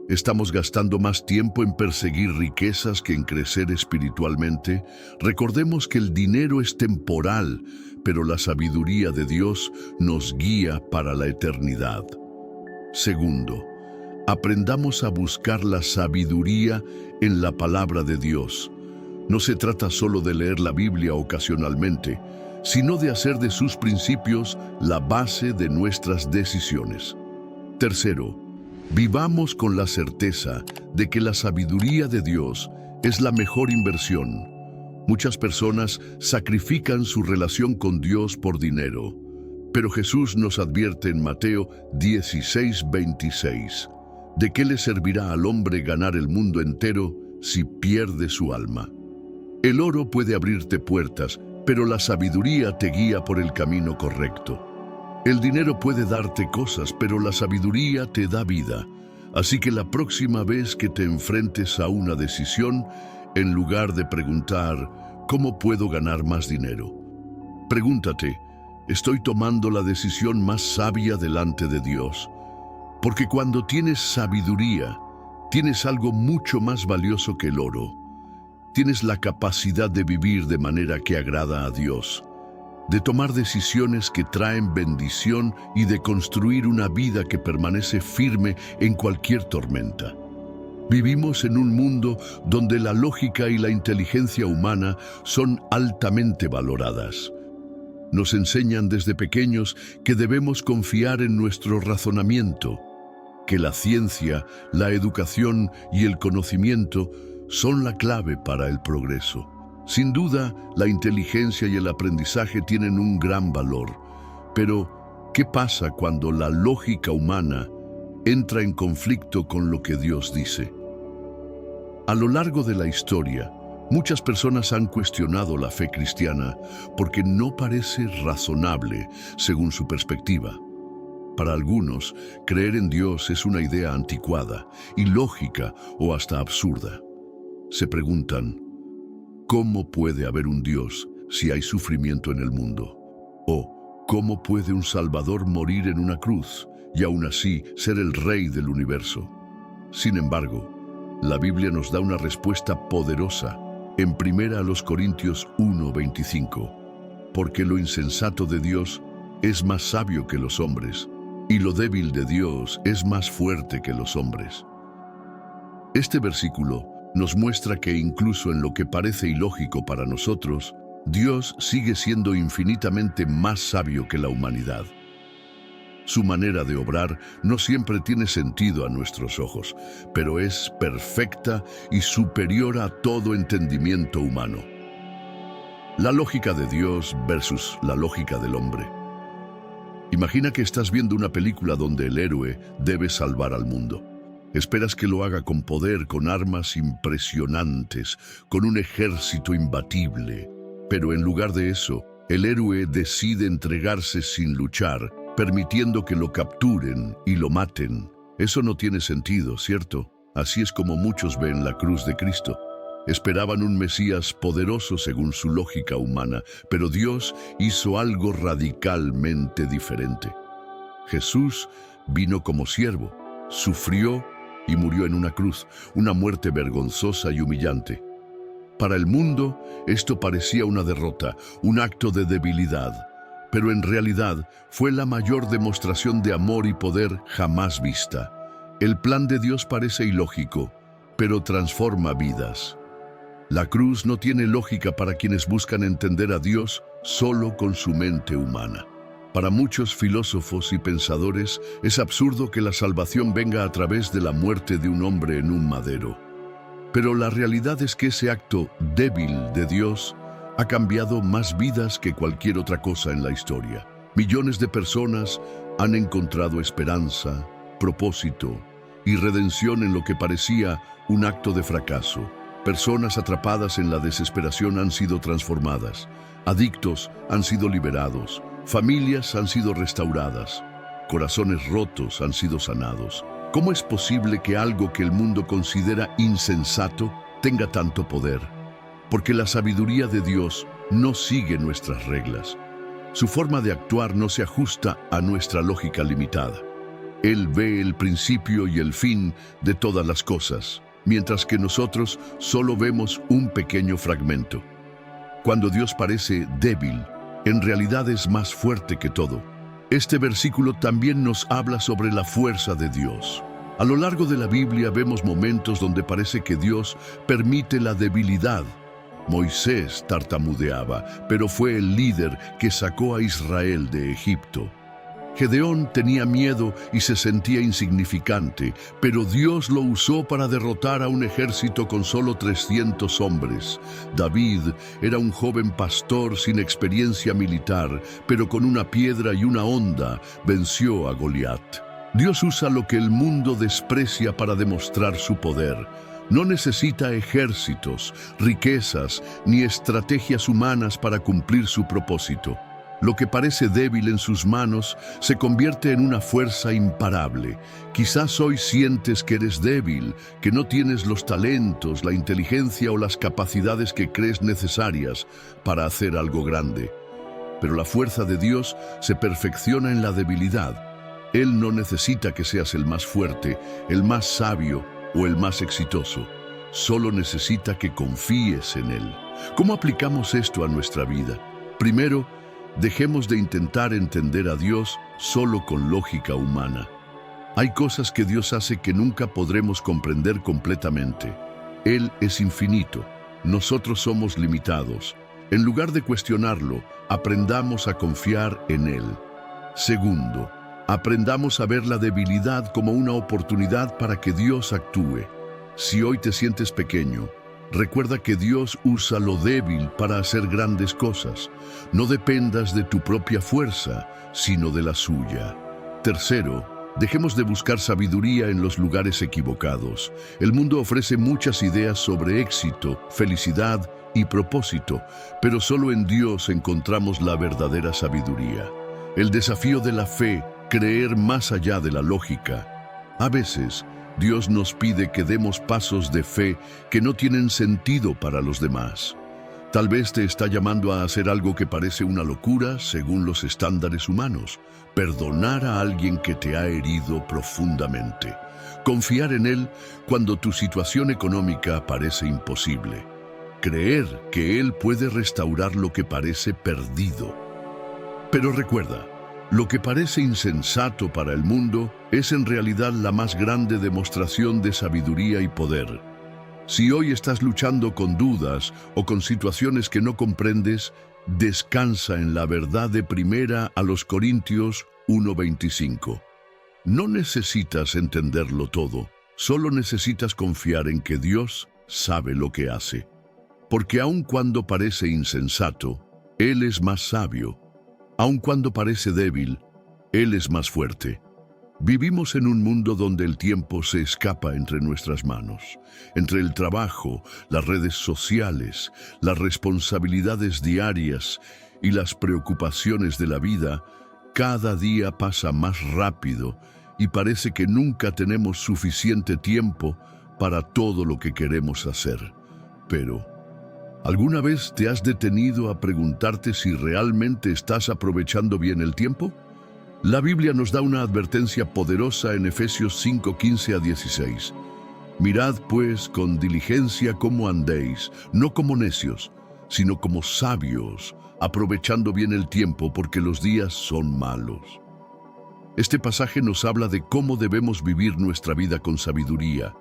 ¿Estamos gastando más tiempo en perseguir riquezas que en crecer espiritualmente? Recordemos que el dinero es temporal, pero la sabiduría de Dios nos guía para la eternidad. Segundo, aprendamos a buscar la sabiduría en la palabra de Dios. No se trata solo de leer la Biblia ocasionalmente, sino de hacer de sus principios la base de nuestras decisiones. Tercero, vivamos con la certeza de que la sabiduría de Dios es la mejor inversión. Muchas personas sacrifican su relación con Dios por dinero, pero Jesús nos advierte en Mateo 16:26, ¿de qué le servirá al hombre ganar el mundo entero si pierde su alma? El oro puede abrirte puertas, pero la sabiduría te guía por el camino correcto. El dinero puede darte cosas, pero la sabiduría te da vida. Así que la próxima vez que te enfrentes a una decisión, en lugar de preguntar, ¿cómo puedo ganar más dinero?, pregúntate, ¿estoy tomando la decisión más sabia delante de Dios? Porque cuando tienes sabiduría, tienes algo mucho más valioso que el oro. Tienes la capacidad de vivir de manera que agrada a Dios, de tomar decisiones que traen bendición y de construir una vida que permanece firme en cualquier tormenta. Vivimos en un mundo donde la lógica y la inteligencia humana son altamente valoradas. Nos enseñan desde pequeños que debemos confiar en nuestro razonamiento, que la ciencia, la educación y el conocimiento son la clave para el progreso. Sin duda, la inteligencia y el aprendizaje tienen un gran valor, pero ¿qué pasa cuando la lógica humana entra en conflicto con lo que Dios dice? A lo largo de la historia, muchas personas han cuestionado la fe cristiana porque no parece razonable según su perspectiva. Para algunos, creer en Dios es una idea anticuada, ilógica o hasta absurda. Se preguntan, ¿cómo puede haber un Dios si hay sufrimiento en el mundo? ¿O cómo puede un Salvador morir en una cruz y aún así ser el Rey del universo? Sin embargo, la Biblia nos da una respuesta poderosa en 1 Corintios 1:25, porque lo insensato de Dios es más sabio que los hombres, y lo débil de Dios es más fuerte que los hombres. Este versículo nos muestra que incluso en lo que parece ilógico para nosotros, Dios sigue siendo infinitamente más sabio que la humanidad. Su manera de obrar no siempre tiene sentido a nuestros ojos, pero es perfecta y superior a todo entendimiento humano. La lógica de Dios versus la lógica del hombre. Imagina que estás viendo una película donde el héroe debe salvar al mundo. Esperas que lo haga con poder, con armas impresionantes, con un ejército imbatible. Pero en lugar de eso, el héroe decide entregarse sin luchar, permitiendo que lo capturen y lo maten. Eso no tiene sentido, ¿cierto? Así es como muchos ven la cruz de Cristo. Esperaban un Mesías poderoso según su lógica humana, pero Dios hizo algo radicalmente diferente. Jesús vino como siervo, sufrió y murió en una cruz, una muerte vergonzosa y humillante. Para el mundo, esto parecía una derrota, un acto de debilidad, pero en realidad fue la mayor demostración de amor y poder jamás vista. El plan de Dios parece ilógico, pero transforma vidas. La cruz no tiene lógica para quienes buscan entender a Dios solo con su mente humana. Para muchos filósofos y pensadores, es absurdo que la salvación venga a través de la muerte de un hombre en un madero. Pero la realidad es que ese acto débil de Dios ha cambiado más vidas que cualquier otra cosa en la historia. Millones de personas han encontrado esperanza, propósito y redención en lo que parecía un acto de fracaso. Personas atrapadas en la desesperación han sido transformadas, adictos han sido liberados, familias han sido restauradas, corazones rotos han sido sanados. ¿Cómo es posible que algo que el mundo considera insensato tenga tanto poder? Porque la sabiduría de Dios no sigue nuestras reglas. Su forma de actuar no se ajusta a nuestra lógica limitada. Él ve el principio y el fin de todas las cosas, mientras que nosotros solo vemos un pequeño fragmento. Cuando Dios parece débil, en realidad es más fuerte que todo. Este versículo también nos habla sobre la fuerza de Dios. A lo largo de la Biblia vemos momentos donde parece que Dios permite la debilidad, Moisés tartamudeaba, pero fue el líder que sacó a Israel de Egipto. Gedeón tenía miedo y se sentía insignificante, pero Dios lo usó para derrotar a un ejército con solo 300 hombres. David era un joven pastor sin experiencia militar, pero con una piedra y una honda venció a Goliat. Dios usa lo que el mundo desprecia para demostrar su poder. No necesita ejércitos, riquezas ni estrategias humanas para cumplir su propósito. Lo que parece débil en sus manos se convierte en una fuerza imparable. Quizás hoy sientes que eres débil, que no tienes los talentos, la inteligencia o las capacidades que crees necesarias para hacer algo grande. Pero la fuerza de Dios se perfecciona en la debilidad. Él no necesita que seas el más fuerte, el más sabio o el más exitoso. Solo necesita que confíes en Él. ¿Cómo aplicamos esto a nuestra vida? Primero, dejemos de intentar entender a Dios solo con lógica humana. Hay cosas que Dios hace que nunca podremos comprender completamente. Él es infinito. Nosotros somos limitados. En lugar de cuestionarlo, aprendamos a confiar en Él. Segundo, aprendamos a ver la debilidad como una oportunidad para que Dios actúe. Si hoy te sientes pequeño, recuerda que Dios usa lo débil para hacer grandes cosas. No dependas de tu propia fuerza, sino de la suya. Tercero, dejemos de buscar sabiduría en los lugares equivocados. El mundo ofrece muchas ideas sobre éxito, felicidad y propósito, pero solo en Dios encontramos la verdadera sabiduría. El desafío de la fe, creer más allá de la lógica. A veces, Dios nos pide que demos pasos de fe que no tienen sentido para los demás. Tal vez te está llamando a hacer algo que parece una locura según los estándares humanos. Perdonar a alguien que te ha herido profundamente. Confiar en Él cuando tu situación económica parece imposible. Creer que Él puede restaurar lo que parece perdido. Pero recuerda, lo que parece insensato para el mundo es en realidad la más grande demostración de sabiduría y poder. Si hoy estás luchando con dudas o con situaciones que no comprendes, descansa en la verdad de 1 Corintios 1:25. No necesitas entenderlo todo, solo necesitas confiar en que Dios sabe lo que hace. Porque aun cuando parece insensato, Él es más sabio. Aun cuando parece débil, Él es más fuerte. Vivimos en un mundo donde el tiempo se escapa entre nuestras manos. Entre el trabajo, las redes sociales, las responsabilidades diarias y las preocupaciones de la vida, cada día pasa más rápido y parece que nunca tenemos suficiente tiempo para todo lo que queremos hacer. Pero, ¿alguna vez te has detenido a preguntarte si realmente estás aprovechando bien el tiempo? La Biblia nos da una advertencia poderosa en Efesios 5:15-16. Mirad pues con diligencia cómo andéis, no como necios, sino como sabios, aprovechando bien el tiempo porque los días son malos. Este pasaje nos habla de cómo debemos vivir nuestra vida con sabiduría,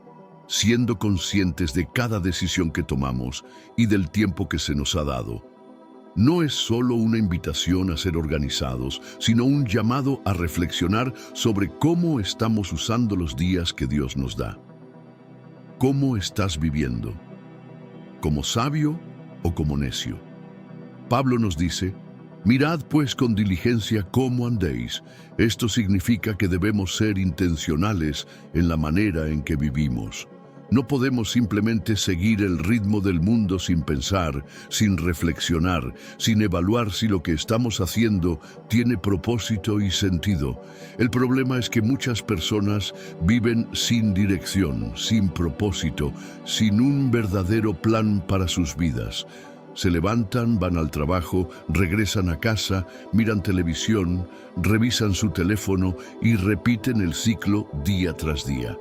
siendo conscientes de cada decisión que tomamos y del tiempo que se nos ha dado. No es solo una invitación a ser organizados, sino un llamado a reflexionar sobre cómo estamos usando los días que Dios nos da. ¿Cómo estás viviendo? ¿Como sabio o como necio? Pablo nos dice, mirad pues con diligencia cómo andéis. Esto significa que debemos ser intencionales en la manera en que vivimos. No podemos simplemente seguir el ritmo del mundo sin pensar, sin reflexionar, sin evaluar si lo que estamos haciendo tiene propósito y sentido. El problema es que muchas personas viven sin dirección, sin propósito, sin un verdadero plan para sus vidas. Se levantan, van al trabajo, regresan a casa, miran televisión, revisan su teléfono y repiten el ciclo día tras día.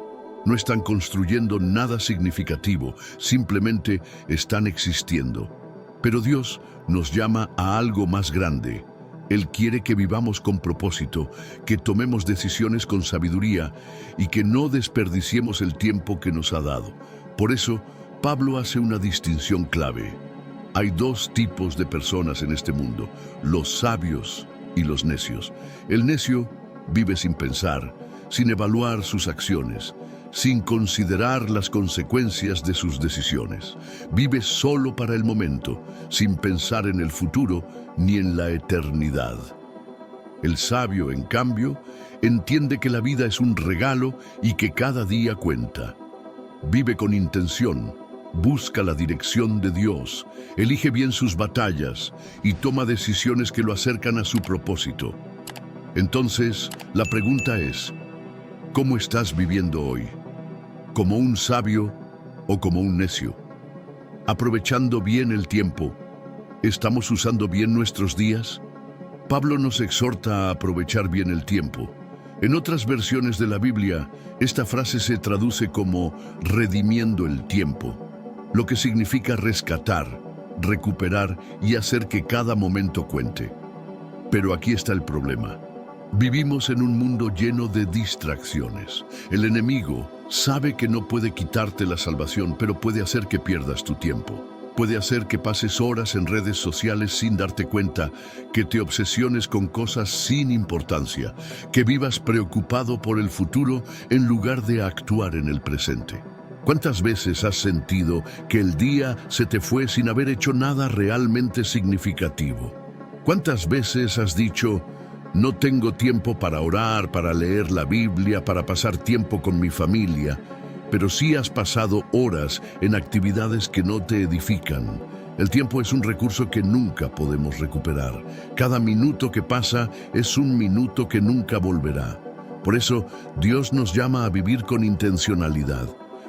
No están construyendo nada significativo, simplemente están existiendo. Pero Dios nos llama a algo más grande. Él quiere que vivamos con propósito, que tomemos decisiones con sabiduría y que no desperdiciemos el tiempo que nos ha dado. Por eso, Pablo hace una distinción clave. Hay dos tipos de personas en este mundo, los sabios y los necios. El necio vive sin pensar, sin evaluar sus acciones, sin considerar las consecuencias de sus decisiones. Vive solo para el momento, sin pensar en el futuro ni en la eternidad. El sabio, en cambio, entiende que la vida es un regalo y que cada día cuenta. Vive con intención, busca la dirección de Dios, elige bien sus batallas y toma decisiones que lo acercan a su propósito. Entonces, la pregunta es, ¿cómo estás viviendo hoy? ¿Como un sabio o como un necio? Aprovechando bien el tiempo, ¿estamos usando bien nuestros días? Pablo nos exhorta a aprovechar bien el tiempo. En otras versiones de la Biblia, esta frase se traduce como redimiendo el tiempo, lo que significa rescatar, recuperar y hacer que cada momento cuente. Pero aquí está el problema. Vivimos en un mundo lleno de distracciones. El enemigo sabe que no puede quitarte la salvación, pero puede hacer que pierdas tu tiempo. Puede hacer que pases horas en redes sociales sin darte cuenta, que te obsesiones con cosas sin importancia, que vivas preocupado por el futuro en lugar de actuar en el presente. ¿Cuántas veces has sentido que el día se te fue sin haber hecho nada realmente significativo? ¿Cuántas veces has dicho, no tengo tiempo para orar, para leer la Biblia, para pasar tiempo con mi familia, pero sí has pasado horas en actividades que no te edifican? El tiempo es un recurso que nunca podemos recuperar. Cada minuto que pasa es un minuto que nunca volverá. Por eso, Dios nos llama a vivir con intencionalidad.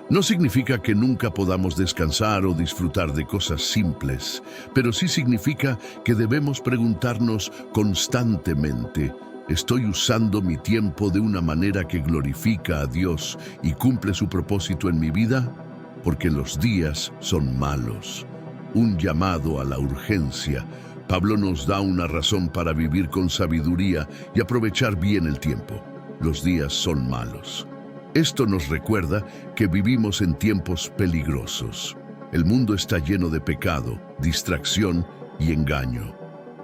No significa que nunca podamos descansar o disfrutar de cosas simples, pero sí significa que debemos preguntarnos constantemente, ¿estoy usando mi tiempo de una manera que glorifica a Dios y cumple su propósito en mi vida? Porque los días son malos. Un llamado a la urgencia. Pablo nos da una razón para vivir con sabiduría y aprovechar bien el tiempo. Los días son malos. Esto nos recuerda que vivimos en tiempos peligrosos. El mundo está lleno de pecado, distracción y engaño.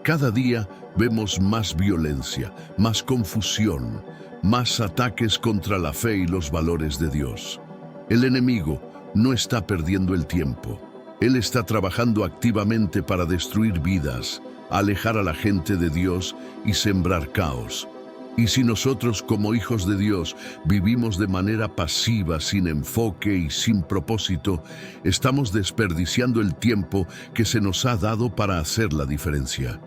Cada día vemos más violencia, más confusión, más ataques contra la fe y los valores de Dios. El enemigo no está perdiendo el tiempo. Él está trabajando activamente para destruir vidas, alejar a la gente de Dios y sembrar caos. Y si nosotros como hijos de Dios vivimos de manera pasiva, sin enfoque y sin propósito, estamos desperdiciando el tiempo que se nos ha dado para hacer la diferencia.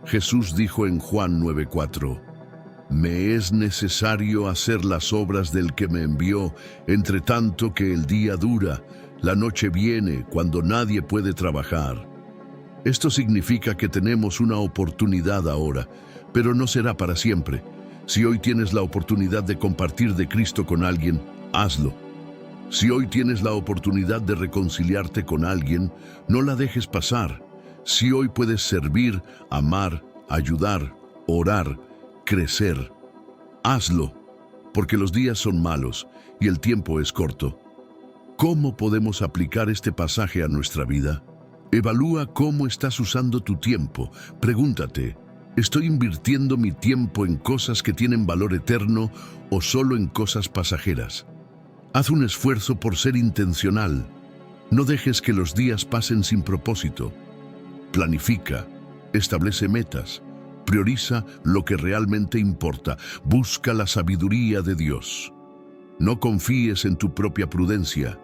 Jesús dijo en Juan 9:4, «Me es necesario hacer las obras del que me envió, entre tanto que el día dura, la noche viene cuando nadie puede trabajar». Esto significa que tenemos una oportunidad ahora, pero no será para siempre. Si hoy tienes la oportunidad de compartir de Cristo con alguien, hazlo. Si hoy tienes la oportunidad de reconciliarte con alguien, no la dejes pasar. Si hoy puedes servir, amar, ayudar, orar, crecer, hazlo, porque los días son malos y el tiempo es corto. ¿Cómo podemos aplicar este pasaje a nuestra vida? Evalúa cómo estás usando tu tiempo. Pregúntate, ¿estoy invirtiendo mi tiempo en cosas que tienen valor eterno o solo en cosas pasajeras? Haz un esfuerzo por ser intencional. No dejes que los días pasen sin propósito. Planifica, establece metas, prioriza lo que realmente importa, busca la sabiduría de Dios. No confíes en tu propia prudencia.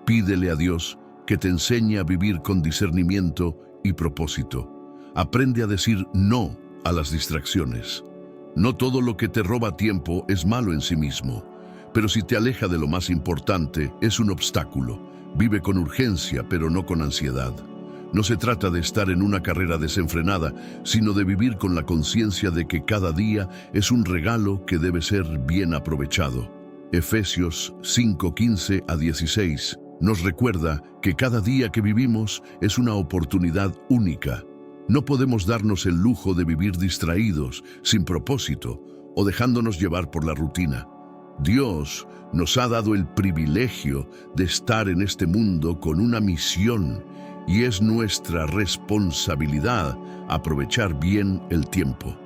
Pídele a Dios que te enseñe a vivir con discernimiento y propósito. Aprende a decir no a las distracciones. No todo lo que te roba tiempo es malo en sí mismo, pero si te aleja de lo más importante, es un obstáculo. Vive con urgencia, pero no con ansiedad. No se trata de estar en una carrera desenfrenada, sino de vivir con la conciencia de que cada día es un regalo que debe ser bien aprovechado. Efesios 5:15-16 nos recuerda que cada día que vivimos es una oportunidad única. No podemos darnos el lujo de vivir distraídos, sin propósito o dejándonos llevar por la rutina. Dios nos ha dado el privilegio de estar en este mundo con una misión y es nuestra responsabilidad aprovechar bien el tiempo.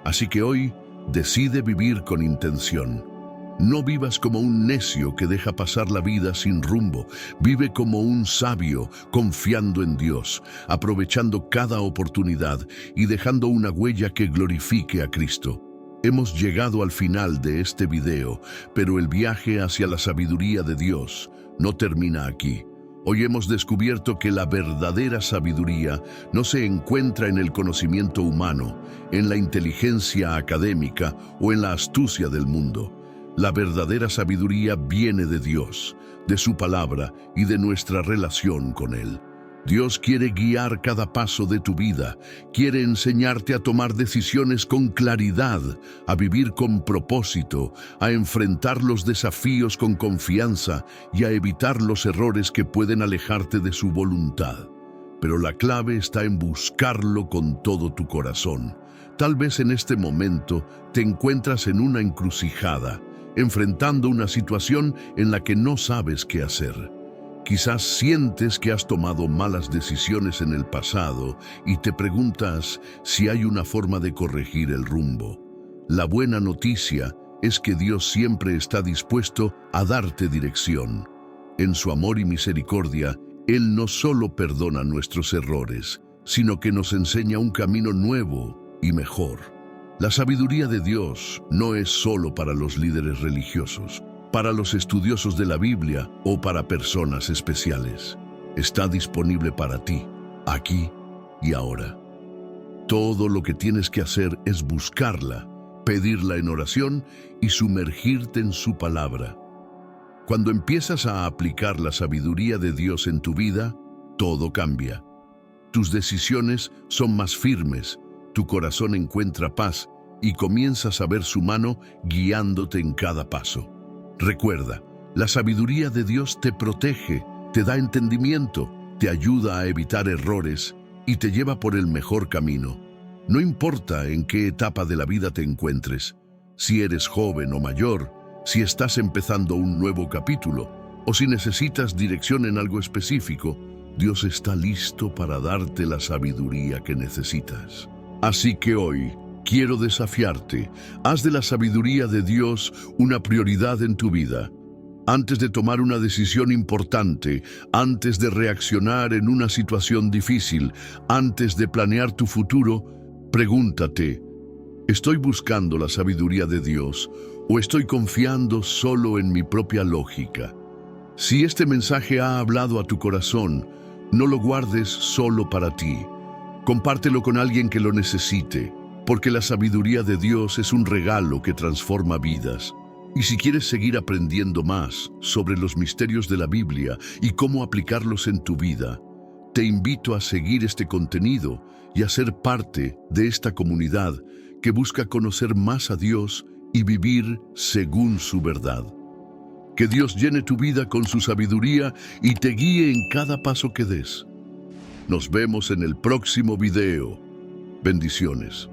Así que hoy decide vivir con intención. No vivas como un necio que deja pasar la vida sin rumbo. Vive como un sabio, confiando en Dios, aprovechando cada oportunidad y dejando una huella que glorifique a Cristo. Hemos llegado al final de este video, pero el viaje hacia la sabiduría de Dios no termina aquí. Hoy hemos descubierto que la verdadera sabiduría no se encuentra en el conocimiento humano, en la inteligencia académica o en la astucia del mundo. La verdadera sabiduría viene de Dios, de su palabra y de nuestra relación con Él. Dios quiere guiar cada paso de tu vida, quiere enseñarte a tomar decisiones con claridad, a vivir con propósito, a enfrentar los desafíos con confianza y a evitar los errores que pueden alejarte de su voluntad. Pero la clave está en buscarlo con todo tu corazón. Tal vez en este momento te encuentras en una encrucijada, enfrentando una situación en la que no sabes qué hacer. Quizás sientes que has tomado malas decisiones en el pasado y te preguntas si hay una forma de corregir el rumbo. La buena noticia es que Dios siempre está dispuesto a darte dirección. En su amor y misericordia, Él no solo perdona nuestros errores, sino que nos enseña un camino nuevo y mejor. La sabiduría de Dios no es solo para los líderes religiosos, para los estudiosos de la Biblia o para personas especiales. Está disponible para ti, aquí y ahora. Todo lo que tienes que hacer es buscarla, pedirla en oración y sumergirte en su palabra. Cuando empiezas a aplicar la sabiduría de Dios en tu vida, todo cambia. Tus decisiones son más firmes, tu corazón encuentra paz y comienzas a ver su mano guiándote en cada paso. Recuerda, la sabiduría de Dios te protege, te da entendimiento, te ayuda a evitar errores y te lleva por el mejor camino. No importa en qué etapa de la vida te encuentres, si eres joven o mayor, si estás empezando un nuevo capítulo o si necesitas dirección en algo específico, Dios está listo para darte la sabiduría que necesitas. Así que hoy, quiero desafiarte, haz de la sabiduría de Dios una prioridad en tu vida. Antes de tomar una decisión importante, antes de reaccionar en una situación difícil, antes de planear tu futuro, pregúntate, ¿estoy buscando la sabiduría de Dios o estoy confiando solo en mi propia lógica? Si este mensaje ha hablado a tu corazón, no lo guardes solo para ti. Compártelo con alguien que lo necesite, porque la sabiduría de Dios es un regalo que transforma vidas. Y si quieres seguir aprendiendo más sobre los misterios de la Biblia y cómo aplicarlos en tu vida, te invito a seguir este contenido y a ser parte de esta comunidad que busca conocer más a Dios y vivir según su verdad. Que Dios llene tu vida con su sabiduría y te guíe en cada paso que des. Nos vemos en el próximo video. Bendiciones.